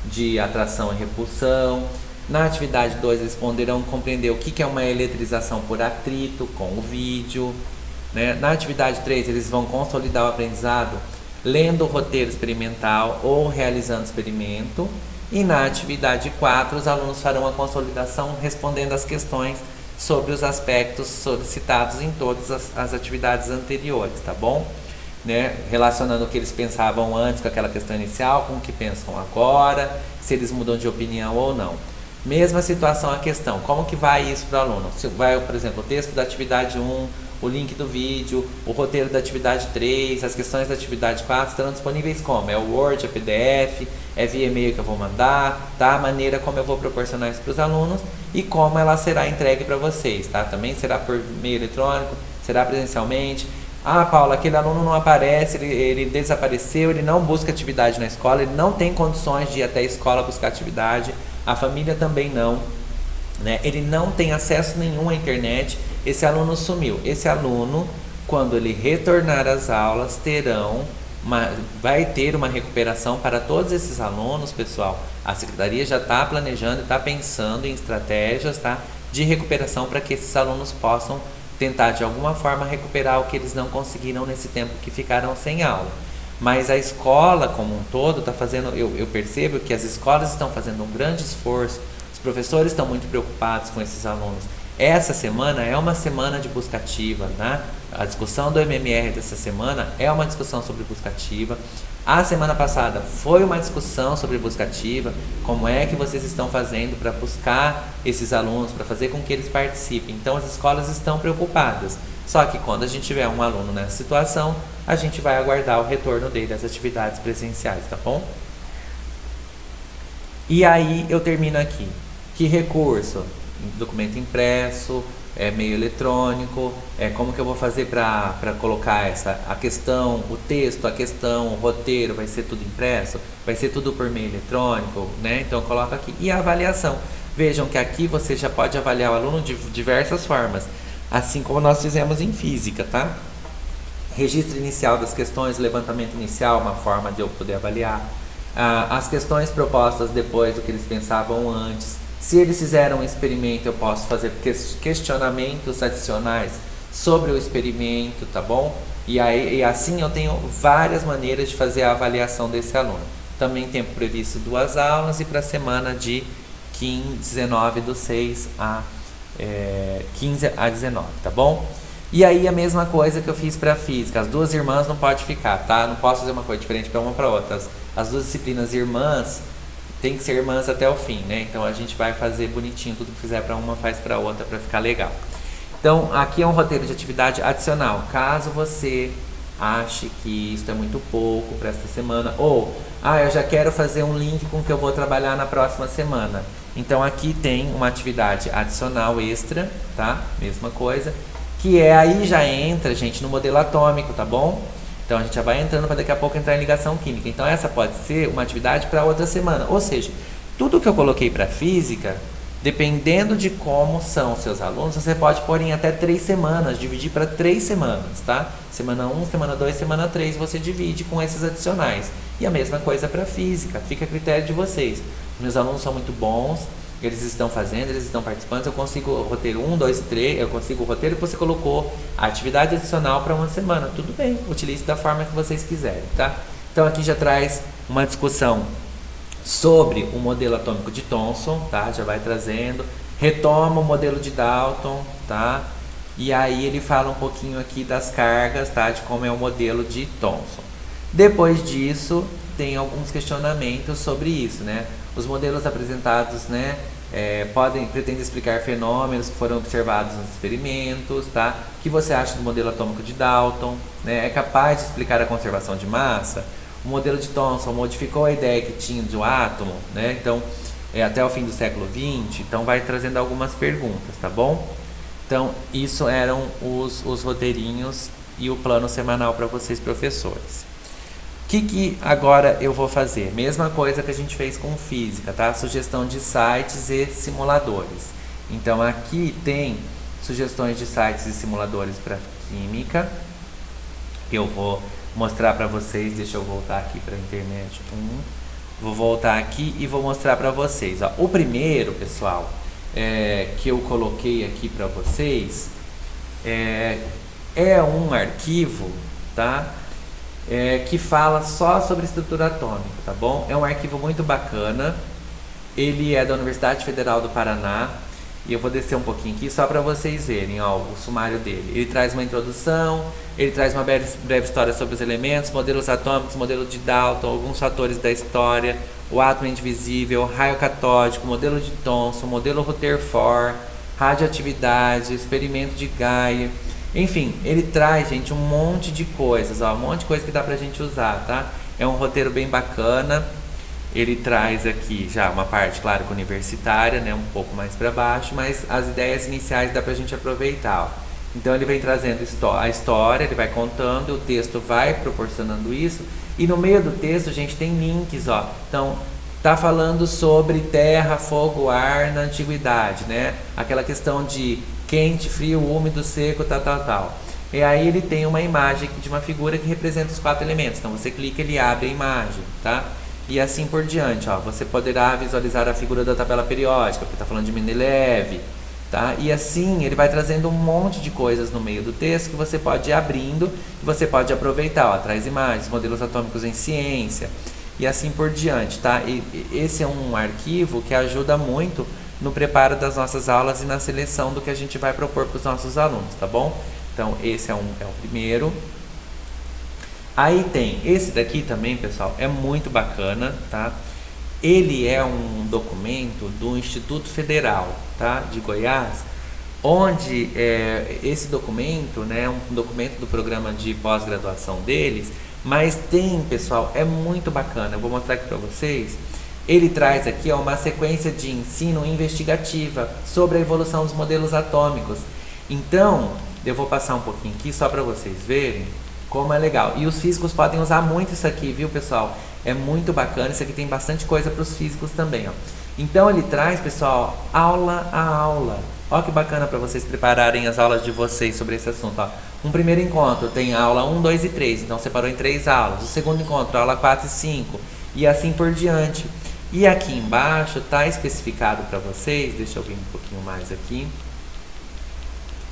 de atração e repulsão. Na atividade 2, eles poderão compreender o que é uma eletrização por atrito com o vídeo, né? Na atividade 3, eles vão consolidar o aprendizado lendo o roteiro experimental ou realizando experimento. E na atividade 4, os alunos farão a consolidação respondendo as questões sobre os aspectos solicitados em todas as atividades anteriores, tá bom? Né? Relacionando o que eles pensavam antes com aquela questão inicial, com o que pensam agora, se eles mudam de opinião ou não. Mesma situação a questão, como que vai isso para o aluno? Se vai, por exemplo, o texto da atividade 1, o link do vídeo, o roteiro da atividade 3, as questões da atividade 4 estarão disponíveis como? É o Word, é PDF, é via e-mail que eu vou mandar, tá? A maneira como eu vou proporcionar isso para os alunos e como ela será entregue para vocês, tá? Também será por meio eletrônico, será presencialmente. Ah, Paula, aquele aluno não aparece, ele desapareceu, ele não busca atividade na escola, ele não tem condições de ir até a escola buscar atividade, a família também não, né? Ele não tem acesso nenhum à internet, esse aluno sumiu. Esse aluno, quando ele retornar às aulas, vai ter uma recuperação para todos esses alunos, pessoal. A Secretaria já está planejando, está pensando em estratégias, tá, de recuperação para que esses alunos possam tentar de alguma forma recuperar o que eles não conseguiram nesse tempo que ficaram sem aula. Mas a escola como um todo está fazendo, eu percebo que as escolas estão fazendo um grande esforço, os professores estão muito preocupados com esses alunos. Essa semana é uma semana de busca ativa, né? A discussão do MMR dessa semana é uma discussão sobre busca ativa. A semana passada foi uma discussão sobre busca ativa, como é que vocês estão fazendo para buscar esses alunos, para fazer com que eles participem. Então as escolas estão preocupadas, Só que quando a gente tiver um aluno nessa situação, a gente vai aguardar o retorno dele das atividades presenciais, tá bom? E aí eu termino aqui. Que recurso? Documento impresso, meio eletrônico, como que eu vou fazer para colocar a questão, o texto, a questão, o roteiro, vai ser tudo impresso? Vai ser tudo por meio eletrônico, né? Então coloca aqui. E a avaliação. Vejam que aqui você já pode avaliar o aluno de diversas formas, assim como nós fizemos em física, tá? Registro inicial das questões, levantamento inicial, uma forma de eu poder avaliar. As questões propostas depois do que eles pensavam antes. Se eles fizeram um experimento, eu posso fazer questionamentos adicionais sobre o experimento, tá bom? E assim eu tenho várias maneiras de fazer a avaliação desse aluno. Também tempo previsto 2 aulas e para a semana de 19 do 6 a 15 a 19, tá bom? E aí a mesma coisa que eu fiz para física, as 2 irmãs não pode ficar, tá? Não posso fazer uma coisa diferente para uma para outra. As 2 disciplinas irmãs tem que ser irmãs até o fim, né? Então a gente vai fazer bonitinho, tudo que fizer para uma faz para outra para ficar legal. Então aqui é um roteiro de atividade adicional. Caso você ache que isso é muito pouco para esta semana, ou eu já quero fazer um link com o que eu vou trabalhar na próxima semana. Então aqui tem uma atividade adicional extra, tá? Mesma coisa, que aí já entra, gente, no modelo atômico, tá bom? Então a gente já vai entrando para daqui a pouco entrar em ligação química. Então essa pode ser uma atividade para outra semana. Ou seja, tudo que eu coloquei para física, dependendo de como são os seus alunos, você pode pôr em até 3 semanas, dividir para 3 semanas, tá? Semana 1, semana 2, semana 3, você divide com esses adicionais. E a mesma coisa para física, fica a critério de vocês. Meus alunos são muito bons, eles estão fazendo, eles estão participando, eu consigo o roteiro 1, 2, 3, eu consigo o roteiro que você colocou, a atividade adicional para uma semana, tudo bem, utilize da forma que vocês quiserem, tá? Então aqui já traz uma discussão sobre o modelo atômico de Thomson, tá? Já vai trazendo, retoma o modelo de Dalton, tá? E aí ele fala um pouquinho aqui das cargas, tá? De como é o modelo de Thomson. Depois disso, tem alguns questionamentos sobre isso, né? Os modelos apresentados, né, pretendem explicar fenômenos que foram observados nos experimentos, tá? O que você acha do modelo atômico de Dalton, né? É capaz de explicar a conservação de massa? O modelo de Thomson modificou a ideia que tinha do átomo, né? Então, até o fim do século XX, então vai trazendo algumas perguntas, tá bom? Então, isso eram os roteirinhos e o plano semanal para vocês, professores. O que agora eu vou fazer? Mesma coisa que a gente fez com física, tá? Sugestão de sites e simuladores. Então aqui tem sugestões de sites e simuladores para química, que eu vou mostrar para vocês. Deixa eu voltar aqui para a internet. Vou voltar aqui e vou mostrar para vocês. Ó, o primeiro, pessoal, que eu coloquei aqui para vocês é um arquivo, tá? Que fala só sobre estrutura atômica, tá bom? É um arquivo muito bacana, ele é da Universidade Federal do Paraná, e eu vou descer um pouquinho aqui só para vocês verem, ó, o sumário dele. Ele traz uma introdução, ele traz uma breve história sobre os elementos, modelos atômicos, modelo de Dalton, alguns fatores da história, o átomo indivisível, raio catódico, modelo de Thomson, modelo Rutherford, radioatividade, experimento de Gaia. Enfim, ele traz, gente, um monte de coisas, ó, um monte de coisa que dá pra gente usar, tá? É um roteiro bem bacana. Ele traz aqui já uma parte, claro, universitária, né, um pouco mais para baixo, mas as ideias iniciais dá pra gente aproveitar, ó. Então ele vem trazendo a história, ele vai contando, o texto vai proporcionando isso, e no meio do texto, gente, tem links, ó. Então, tá falando sobre terra, fogo, ar na antiguidade, né? Aquela questão de quente, frio, úmido, seco, tal. E aí ele tem uma imagem de uma figura que representa os 4 elementos. Então você clica, ele abre a imagem, tá? E assim por diante, ó. Você poderá visualizar a figura da tabela periódica, porque está falando de Mendeleev, tá? E assim ele vai trazendo um monte de coisas no meio do texto que você pode ir abrindo e você pode aproveitar, ó. Traz imagens, modelos atômicos em ciência e assim por diante, tá? E esse é um arquivo que ajuda muito no preparo das nossas aulas e na seleção do que a gente vai propor para os nossos alunos, tá bom? Então esse é o primeiro. Aí tem esse daqui também, pessoal, é muito bacana, tá? Ele é um documento do Instituto Federal, tá, de Goiás, onde esse documento, né, um documento do programa de pós-graduação deles, mas tem, pessoal, é muito bacana, eu vou mostrar aqui para vocês. Ele traz aqui uma sequência de ensino investigativa sobre a evolução dos modelos atômicos. Então, eu vou passar um pouquinho aqui só para vocês verem como é legal. E os físicos podem usar muito isso aqui, viu, pessoal? É muito bacana, isso aqui tem bastante coisa para os físicos também, ó. Então ele traz, pessoal, aula a aula. Ó que bacana para vocês prepararem as aulas de vocês sobre esse assunto, ó. Um primeiro encontro tem aula 1, 2 e 3, então separou em 3 aulas. O segundo encontro, aula 4 e 5, e assim por diante. E aqui embaixo está especificado para vocês, deixa eu vir um pouquinho mais aqui,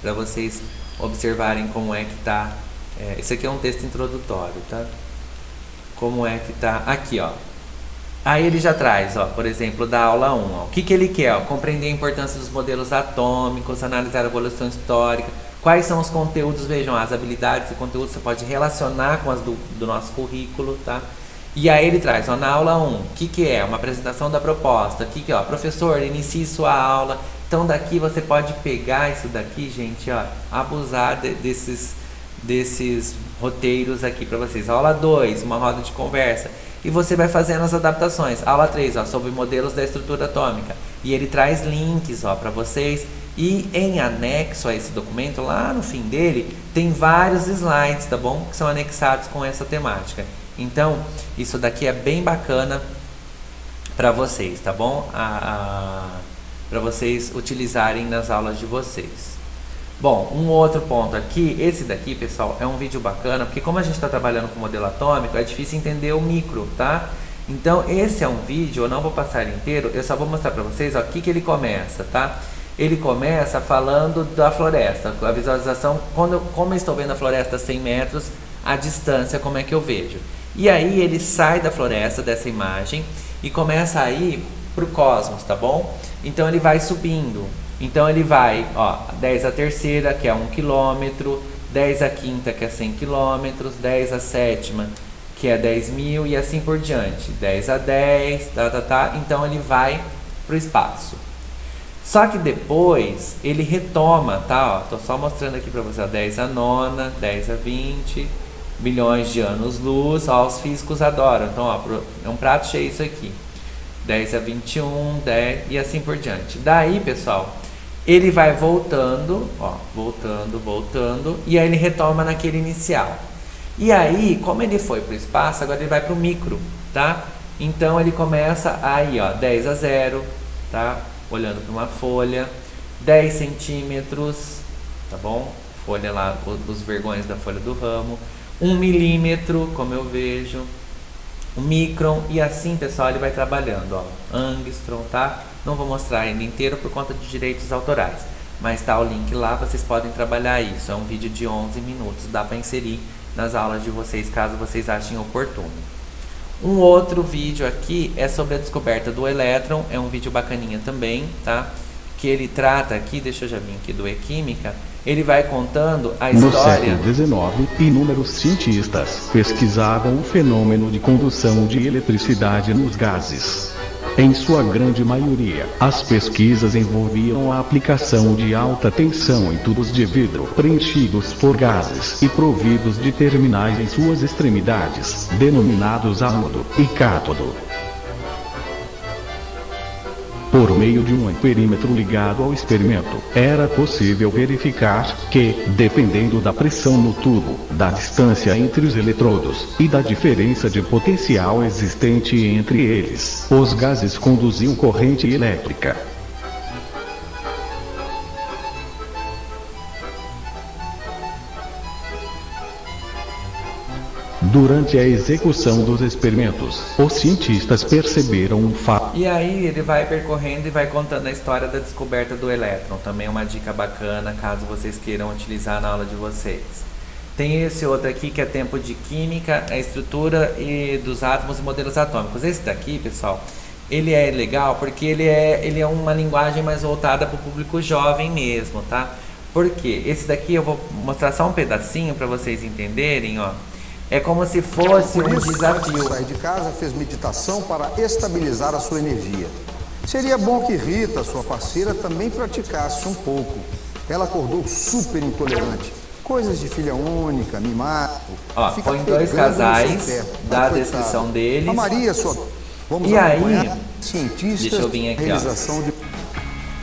para vocês observarem como é que está. Esse aqui é um texto introdutório, tá? Como é que está aqui, ó. Aí ele já traz, ó, por exemplo, da aula 1, ó, o que ele quer? Ó, compreender a importância dos modelos atômicos, analisar a evolução histórica, quais são os conteúdos, vejam, as habilidades e conteúdos você pode relacionar com as do nosso currículo, tá? E aí ele traz, ó, na aula 1, o que é? Uma apresentação da proposta, ó, professor, inicie sua aula. Então daqui você pode pegar isso daqui, gente, ó, abusar desses roteiros aqui para vocês. Aula 2, uma roda de conversa. E você vai fazendo as adaptações. Aula 3, ó, sobre modelos da estrutura atômica. E ele traz links, ó, para vocês. E em anexo a esse documento, lá no fim dele, tem vários slides, tá bom? Que são anexados com essa temática. Então, isso daqui é bem bacana para vocês, tá bom? Para vocês utilizarem nas aulas de vocês. Bom, um outro ponto aqui, esse daqui, pessoal, é um vídeo bacana, porque como a gente está trabalhando com modelo atômico, é difícil entender o micro, tá? Então, esse é um vídeo, eu não vou passar ele inteiro, eu só vou mostrar para vocês, ó, o que ele começa, tá? Ele começa falando da floresta, a visualização, como eu estou vendo a floresta a 100 metros, a distância, como é que eu vejo. E aí ele sai da floresta, dessa imagem, e começa a ir para o cosmos, tá bom? Então ele vai subindo. Então ele vai, ó, 10 a terceira, que é 1 km, 10 a quinta, que é 100 km, 10 a sétima, que é 10.000 e assim por diante. 10 a 10, Então ele vai para o espaço. Só que depois ele retoma, tá? Ó, tô só mostrando aqui para você, ó, 10 a nona, 10 a 20, milhões de anos-luz, ó, os físicos adoram. Então, ó, é um prato cheio isso aqui. 10 a 21, 10 e assim por diante. Daí, pessoal, ele vai voltando, ó, voltando, e aí ele retoma naquele inicial. E aí, como ele foi para o espaço, agora ele vai para o micro, tá? Então ele começa aí, ó, 10 a 0, tá? Olhando para uma folha, 10 centímetros, tá bom? Folha lá, os vergões da folha do ramo, 1 milímetro, como eu vejo, o micron, e assim, pessoal, ele vai trabalhando, ó, angstrom, tá? Não vou mostrar ele inteiro por conta de direitos autorais, mas tá o link lá, vocês podem trabalhar isso. É um vídeo de 11 minutos, dá para inserir nas aulas de vocês, caso vocês achem oportuno. Um outro vídeo aqui é sobre a descoberta do elétron, é um vídeo bacaninha também, tá? Que ele trata aqui, deixa eu já vir aqui do E-Química, ele vai contando a história... No século XIX, inúmeros cientistas pesquisavam o fenômeno de condução de eletricidade nos gases. Em sua grande maioria, as pesquisas envolviam a aplicação de alta tensão em tubos de vidro preenchidos por gases e providos de terminais em suas extremidades, denominados ânodo e cátodo. Por meio de um amperímetro ligado ao experimento, era possível verificar que, dependendo da pressão no tubo, da distância entre os eletrodos e da diferença de potencial existente entre eles, os gases conduziam corrente elétrica. Durante a execução dos experimentos, os cientistas perceberam um fato. E aí ele vai percorrendo e vai contando a história da descoberta do elétron. Também é uma dica bacana, caso vocês queiram utilizar na aula de vocês. Tem esse outro aqui que é tempo de química, a estrutura dos átomos e modelos atômicos. Esse daqui, pessoal, ele é legal porque ele é uma linguagem mais voltada para o público jovem mesmo, tá? Por quê? Esse daqui eu vou mostrar só um pedacinho para vocês entenderem, ó. É como se fosse um desafio. Sair de casa, fez meditação para estabilizar a sua energia. Seria bom que Rita, sua parceira, também praticasse um pouco. ela acordou super intolerante. Coisas de filha única, mimado. Ó, fica põe dois pegando no casais, seu pé. dá a Coitado. descrição deles. A Maria, sua... Vamos E aí, acompanhar cientistas, deixa eu vir aqui, ó. realização de...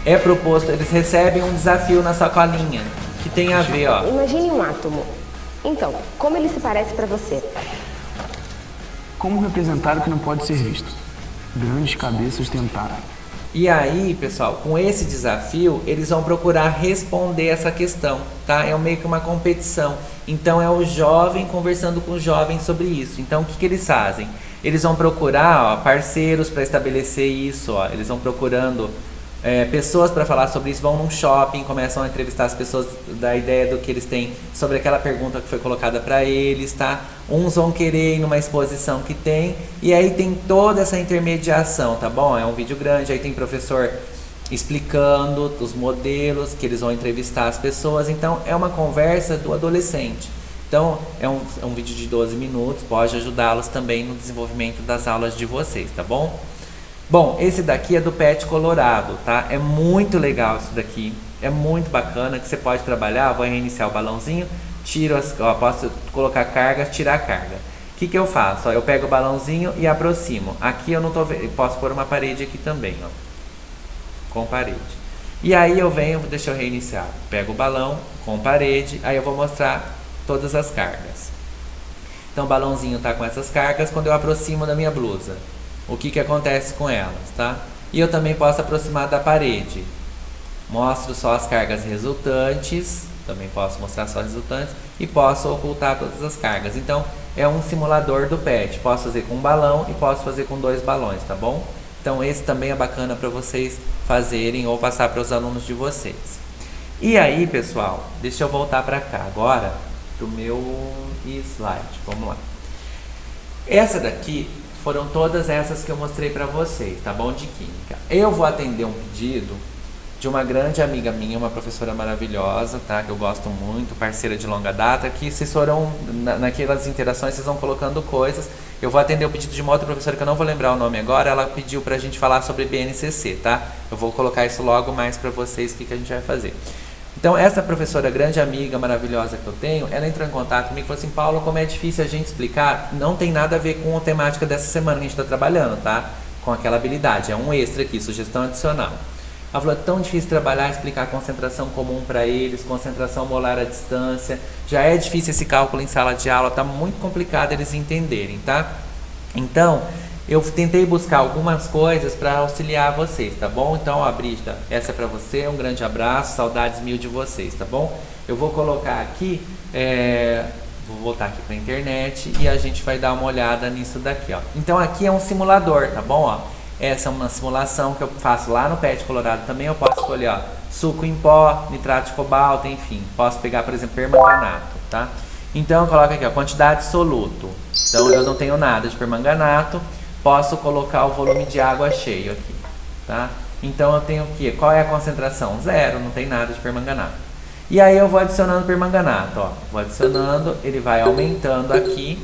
É proposto, eles recebem um desafio na sacolinha, que tem a ver, ó. Imagine um átomo. Então, como ele se parece para você? Como representar o que não pode ser visto? Grandes cabeças tentaram. E aí, pessoal, com esse desafio, eles vão procurar responder essa questão, tá? É meio que uma competição. Então, é o jovem conversando com o jovem sobre isso. Então, o que eles fazem? Eles vão procurar, ó, parceiros para estabelecer isso, ó. Eles vão procurando pessoas para falar sobre isso, vão num shopping, começam a entrevistar as pessoas da ideia do que eles têm sobre aquela pergunta que foi colocada para eles, tá? Uns vão querer ir numa exposição que tem, e aí tem toda essa intermediação, tá bom? É um vídeo grande, aí tem professor explicando os modelos, que eles vão entrevistar as pessoas, então é uma conversa do adolescente. Então é um vídeo de 12 minutos, pode ajudá-los também no desenvolvimento das aulas de vocês, tá bom? Bom, esse daqui é do PET Colorado, tá? É muito legal isso daqui, é muito bacana, que você pode trabalhar. Vou reiniciar o balãozinho, tiro posso colocar carga, tirar a carga. O que eu faço? Ó, eu pego o balãozinho e aproximo. Aqui eu não tô vendo, posso pôr uma parede aqui também, ó, com parede. E aí eu venho, deixa eu reiniciar, pego o balão com parede, aí eu vou mostrar todas as cargas. Então o balãozinho tá com essas cargas. Quando eu aproximo da minha blusa, o que acontece com elas, tá? E eu também posso aproximar da parede. Mostro só as cargas resultantes, também posso mostrar só as resultantes, e posso ocultar todas as cargas. Então, é um simulador do PET. Posso fazer com um balão e posso fazer com 2 balões, tá bom? Então, esse também é bacana para vocês fazerem ou passar para os alunos de vocês. E aí, pessoal, deixa eu voltar para cá agora, pro meu slide. Vamos lá. Essa daqui foram todas essas que eu mostrei para vocês, tá bom? De química. Eu vou atender um pedido de uma grande amiga minha, uma professora maravilhosa, tá? Que eu gosto muito, parceira de longa data, que vocês foram, naquelas interações, vocês vão colocando coisas. Eu vou atender o pedido de uma outra professora que eu não vou lembrar o nome agora, ela pediu pra gente falar sobre BNCC, tá? Eu vou colocar isso logo mais pra vocês, o que a gente vai fazer. Então, essa professora, grande amiga, maravilhosa que eu tenho, ela entrou em contato comigo e falou assim: Paulo, como é difícil a gente explicar, não tem nada a ver com a temática dessa semana que a gente está trabalhando, tá? Com aquela habilidade, é um extra aqui, sugestão adicional. Ela falou: é tão difícil trabalhar, explicar concentração comum para eles, concentração molar à distância, já é difícil esse cálculo em sala de aula, tá muito complicado eles entenderem, tá? Então, eu tentei buscar algumas coisas para auxiliar vocês, tá bom? Então, ó, Brígida, essa é para você, um grande abraço, saudades mil de vocês, tá bom? Eu vou colocar aqui, vou voltar aqui para a internet e a gente vai dar uma olhada nisso daqui, ó. Então, aqui é um simulador, tá bom? Ó, essa é uma simulação que eu faço lá no PET Colorado também. Eu posso escolher, ó, suco em pó, nitrato de cobalto, enfim. Posso pegar, por exemplo, permanganato, tá? Então, eu coloco aqui, ó, quantidade soluto. Então, eu não tenho nada de permanganato. Posso colocar o volume de água cheio aqui, tá? Então eu tenho o quê? Qual é a concentração? 0, não tem nada de permanganato. E aí eu vou adicionando permanganato, ó. Vou adicionando, ele vai aumentando aqui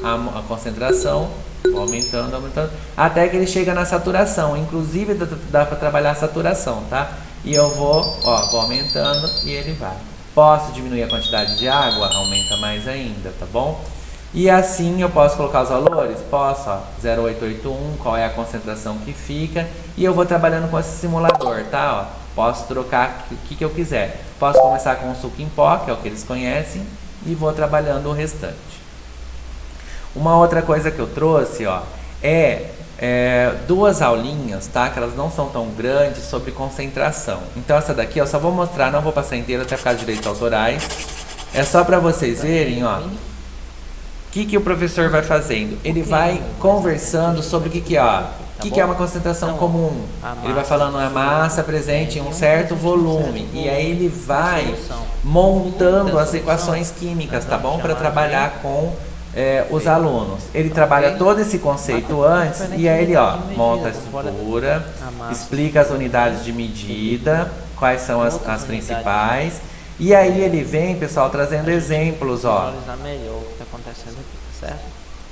a concentração, vou aumentando, até que ele chega na saturação. Inclusive dá para trabalhar a saturação, tá? E eu vou aumentando e ele vai. Posso diminuir a quantidade de água? Aumenta mais ainda, tá bom? E assim eu posso colocar os valores? Posso, ó, 0,881, qual é a concentração que fica. E eu vou trabalhando com esse simulador, tá? Ó, posso trocar o que eu quiser. Posso começar com o suco em pó, que é o que eles conhecem, e vou trabalhando o restante. Uma outra coisa que eu trouxe, ó, é 2 aulinhas, tá? Que elas não são tão grandes, sobre concentração. Então essa daqui eu só vou mostrar, não vou passar inteira até ficar direitos autorais. É só para vocês verem, ó. O que o professor vai fazendo? Ele vai conversando sobre o que é uma concentração comum. Ele vai falando a massa presente em um certo volume. E aí ele vai montando as equações químicas, tá bom? Para trabalhar com os alunos. Ele trabalha todo esse conceito antes e aí ele, ó, monta a estrutura, explica as unidades de medida, quais são as principais. E aí ele vem, pessoal, trazendo exemplos, ó. Melhor o que está acontecendo aqui, certo?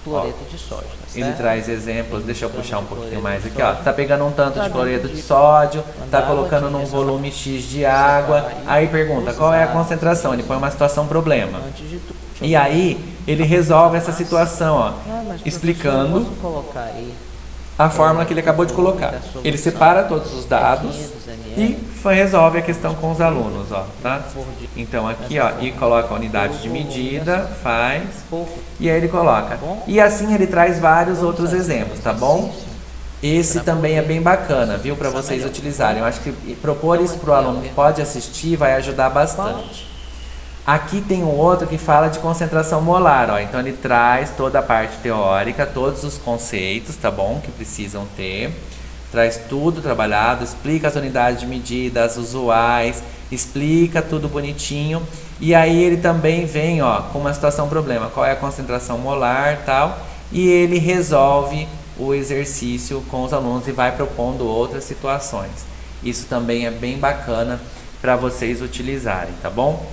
cloreto de sódio. Tá Ele certo? traz exemplos, deixa eu puxar um de pouquinho cloreto mais de aqui, ó. sódio. Tá pegando um tanto de Tá cloreto dentro de de sódio, tá água, colocando tinha num essa volume X de água. Aí pergunta, qual é a concentração? Ele põe uma situação problema. Antes de tudo. E aí, ele resolve essa situação, ó, Mas, explicando professor, eu posso colocar aí a fórmula que ele acabou de colocar. Ele separa todos os dados e resolve a questão com os alunos, ó, tá? Então aqui, ó, e coloca a unidade de medida, faz, e aí ele coloca. E assim ele traz vários outros exemplos, tá bom? Esse também é bem bacana, viu, para vocês utilizarem. Eu acho que propor isso para o aluno que pode assistir vai ajudar bastante. Aqui tem um outro que fala de concentração molar, ó. Então ele traz toda a parte teórica, todos os conceitos, tá bom? Que precisam ter. Traz tudo trabalhado, explica as unidades de medida, as usuais, explica tudo bonitinho. E aí ele também vem, ó, com uma situação problema, qual é a concentração molar, tal, e ele resolve o exercício com os alunos e vai propondo outras situações. Isso também é bem bacana para vocês utilizarem, tá bom?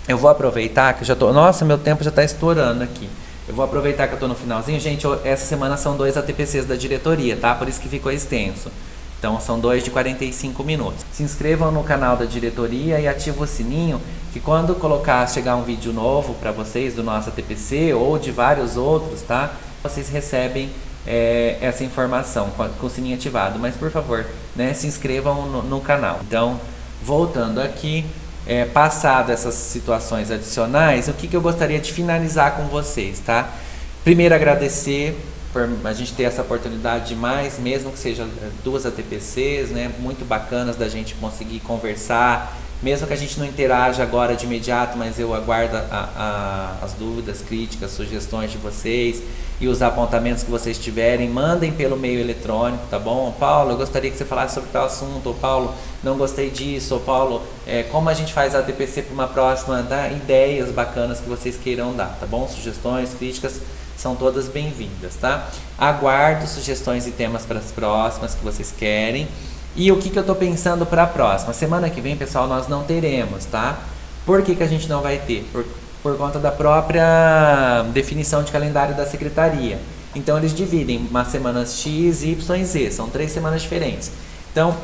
Eu vou aproveitar que eu já tô... Nossa, meu tempo já está estourando aqui. Eu vou aproveitar que eu estou no finalzinho. Gente, essa semana são 2 ATPCs da diretoria, tá? Por isso que ficou extenso. Então, são 2 de 45 minutos. Se inscrevam no canal da diretoria e ativem o sininho, que quando chegar um vídeo novo para vocês do nosso ATPC ou de vários outros, tá? Vocês recebem essa informação com o sininho ativado. Mas, por favor, né, se inscrevam no canal. Então, voltando aqui... passado essas situações adicionais, o que eu gostaria de finalizar com vocês, tá? Primeiro, agradecer por a gente ter essa oportunidade de mais, mesmo que seja 2 ATPCs, né? Muito bacanas da gente conseguir conversar, mesmo que a gente não interaja agora de imediato, mas eu aguardo as dúvidas, críticas, sugestões de vocês e os apontamentos que vocês tiverem, mandem pelo meio eletrônico, tá bom? Paulo, eu gostaria que você falasse sobre tal assunto, ou Paulo, não gostei disso, ou Paulo, como a gente faz a ATPC para uma próxima, dá ideias bacanas que vocês queiram dar, tá bom? Sugestões, críticas, são todas bem-vindas, tá? Aguardo sugestões e temas para as próximas que vocês querem. E o que eu estou pensando para a próxima? Semana que vem, pessoal, nós não teremos, tá? Por que a gente não vai ter? Por conta da própria definição de calendário da secretaria. Então, eles dividem umas semanas X, Y e Z. São 3 semanas diferentes. Então,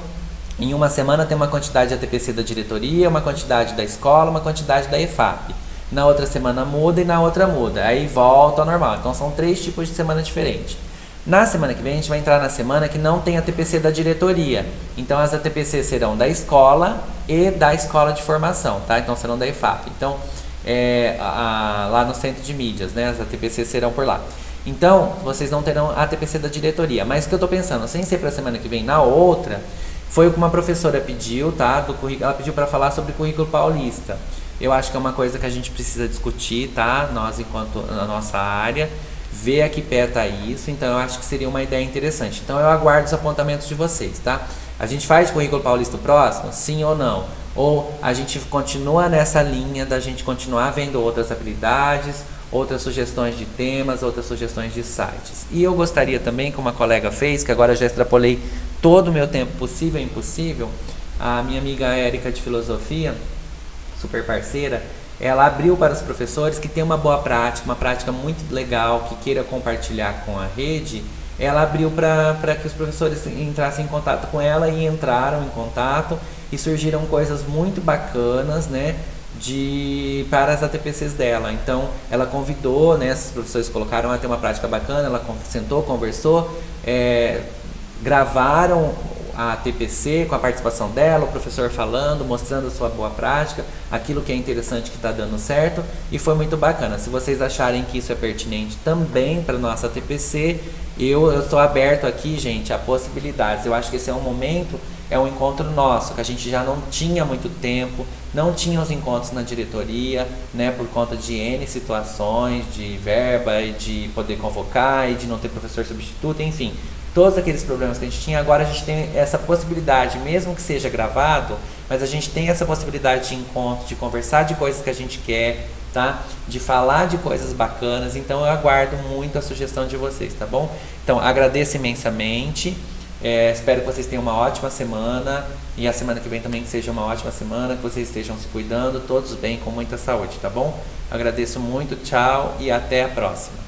em uma semana tem uma quantidade de ATPC da diretoria, uma quantidade da escola, uma quantidade da EFAP. Na outra semana muda e na outra muda. Aí volta ao normal. Então, são 3 tipos de semana diferentes. Na semana que vem, a gente vai entrar na semana que não tem ATPC da diretoria. Então, as ATPC serão da escola e da escola de formação, tá? Então, serão da EFAP. Então, lá no centro de mídias, né? As ATPC serão por lá. Então, vocês não terão ATPC da diretoria. Mas o que eu estou pensando, sem ser para a semana que vem, na outra, foi o que uma professora pediu, tá? Ela pediu para falar sobre currículo paulista. Eu acho que é uma coisa que a gente precisa discutir, tá? Nós, enquanto na nossa área, ver a que pé tá isso. Então, eu acho que seria uma ideia interessante. Então, eu aguardo os apontamentos de vocês, tá? A gente faz currículo paulista próximo? Sim ou não? Ou a gente continua nessa linha da gente continuar vendo outras habilidades, outras sugestões de temas, outras sugestões de sites. E eu gostaria também, como a colega fez, que agora eu já extrapolei todo o meu tempo possível e impossível, a minha amiga Érica de Filosofia, super parceira, ela abriu para os professores que tem uma boa prática, uma prática muito legal, que queira compartilhar com a rede. Ela abriu para que os professores entrassem em contato com ela e entraram em contato e surgiram coisas muito bacanas, né, para as ATPCs dela. Então, ela convidou, né, esses professores colocaram a ter uma prática bacana, ela sentou, conversou, gravaram a ATPC com a participação dela, o professor falando, mostrando a sua boa prática, aquilo que é interessante que está dando certo, e foi muito bacana. Se vocês acharem que isso é pertinente também para a nossa ATPC, eu estou aberto aqui, gente, a possibilidades. Eu acho que esse é um momento, é um encontro nosso, que a gente já não tinha muito tempo, não tinha os encontros na diretoria, né, por conta de N situações, de verba e de poder convocar e de não ter professor substituto, enfim. Todos aqueles problemas que a gente tinha, agora a gente tem essa possibilidade, mesmo que seja gravado, mas a gente tem essa possibilidade de encontro, de conversar de coisas que a gente quer, tá? De falar de coisas bacanas. Então eu aguardo muito a sugestão de vocês, tá bom? Então agradeço imensamente, espero que vocês tenham uma ótima semana e a semana que vem também que seja uma ótima semana, que vocês estejam se cuidando, todos bem, com muita saúde, tá bom? Agradeço muito, tchau e até a próxima.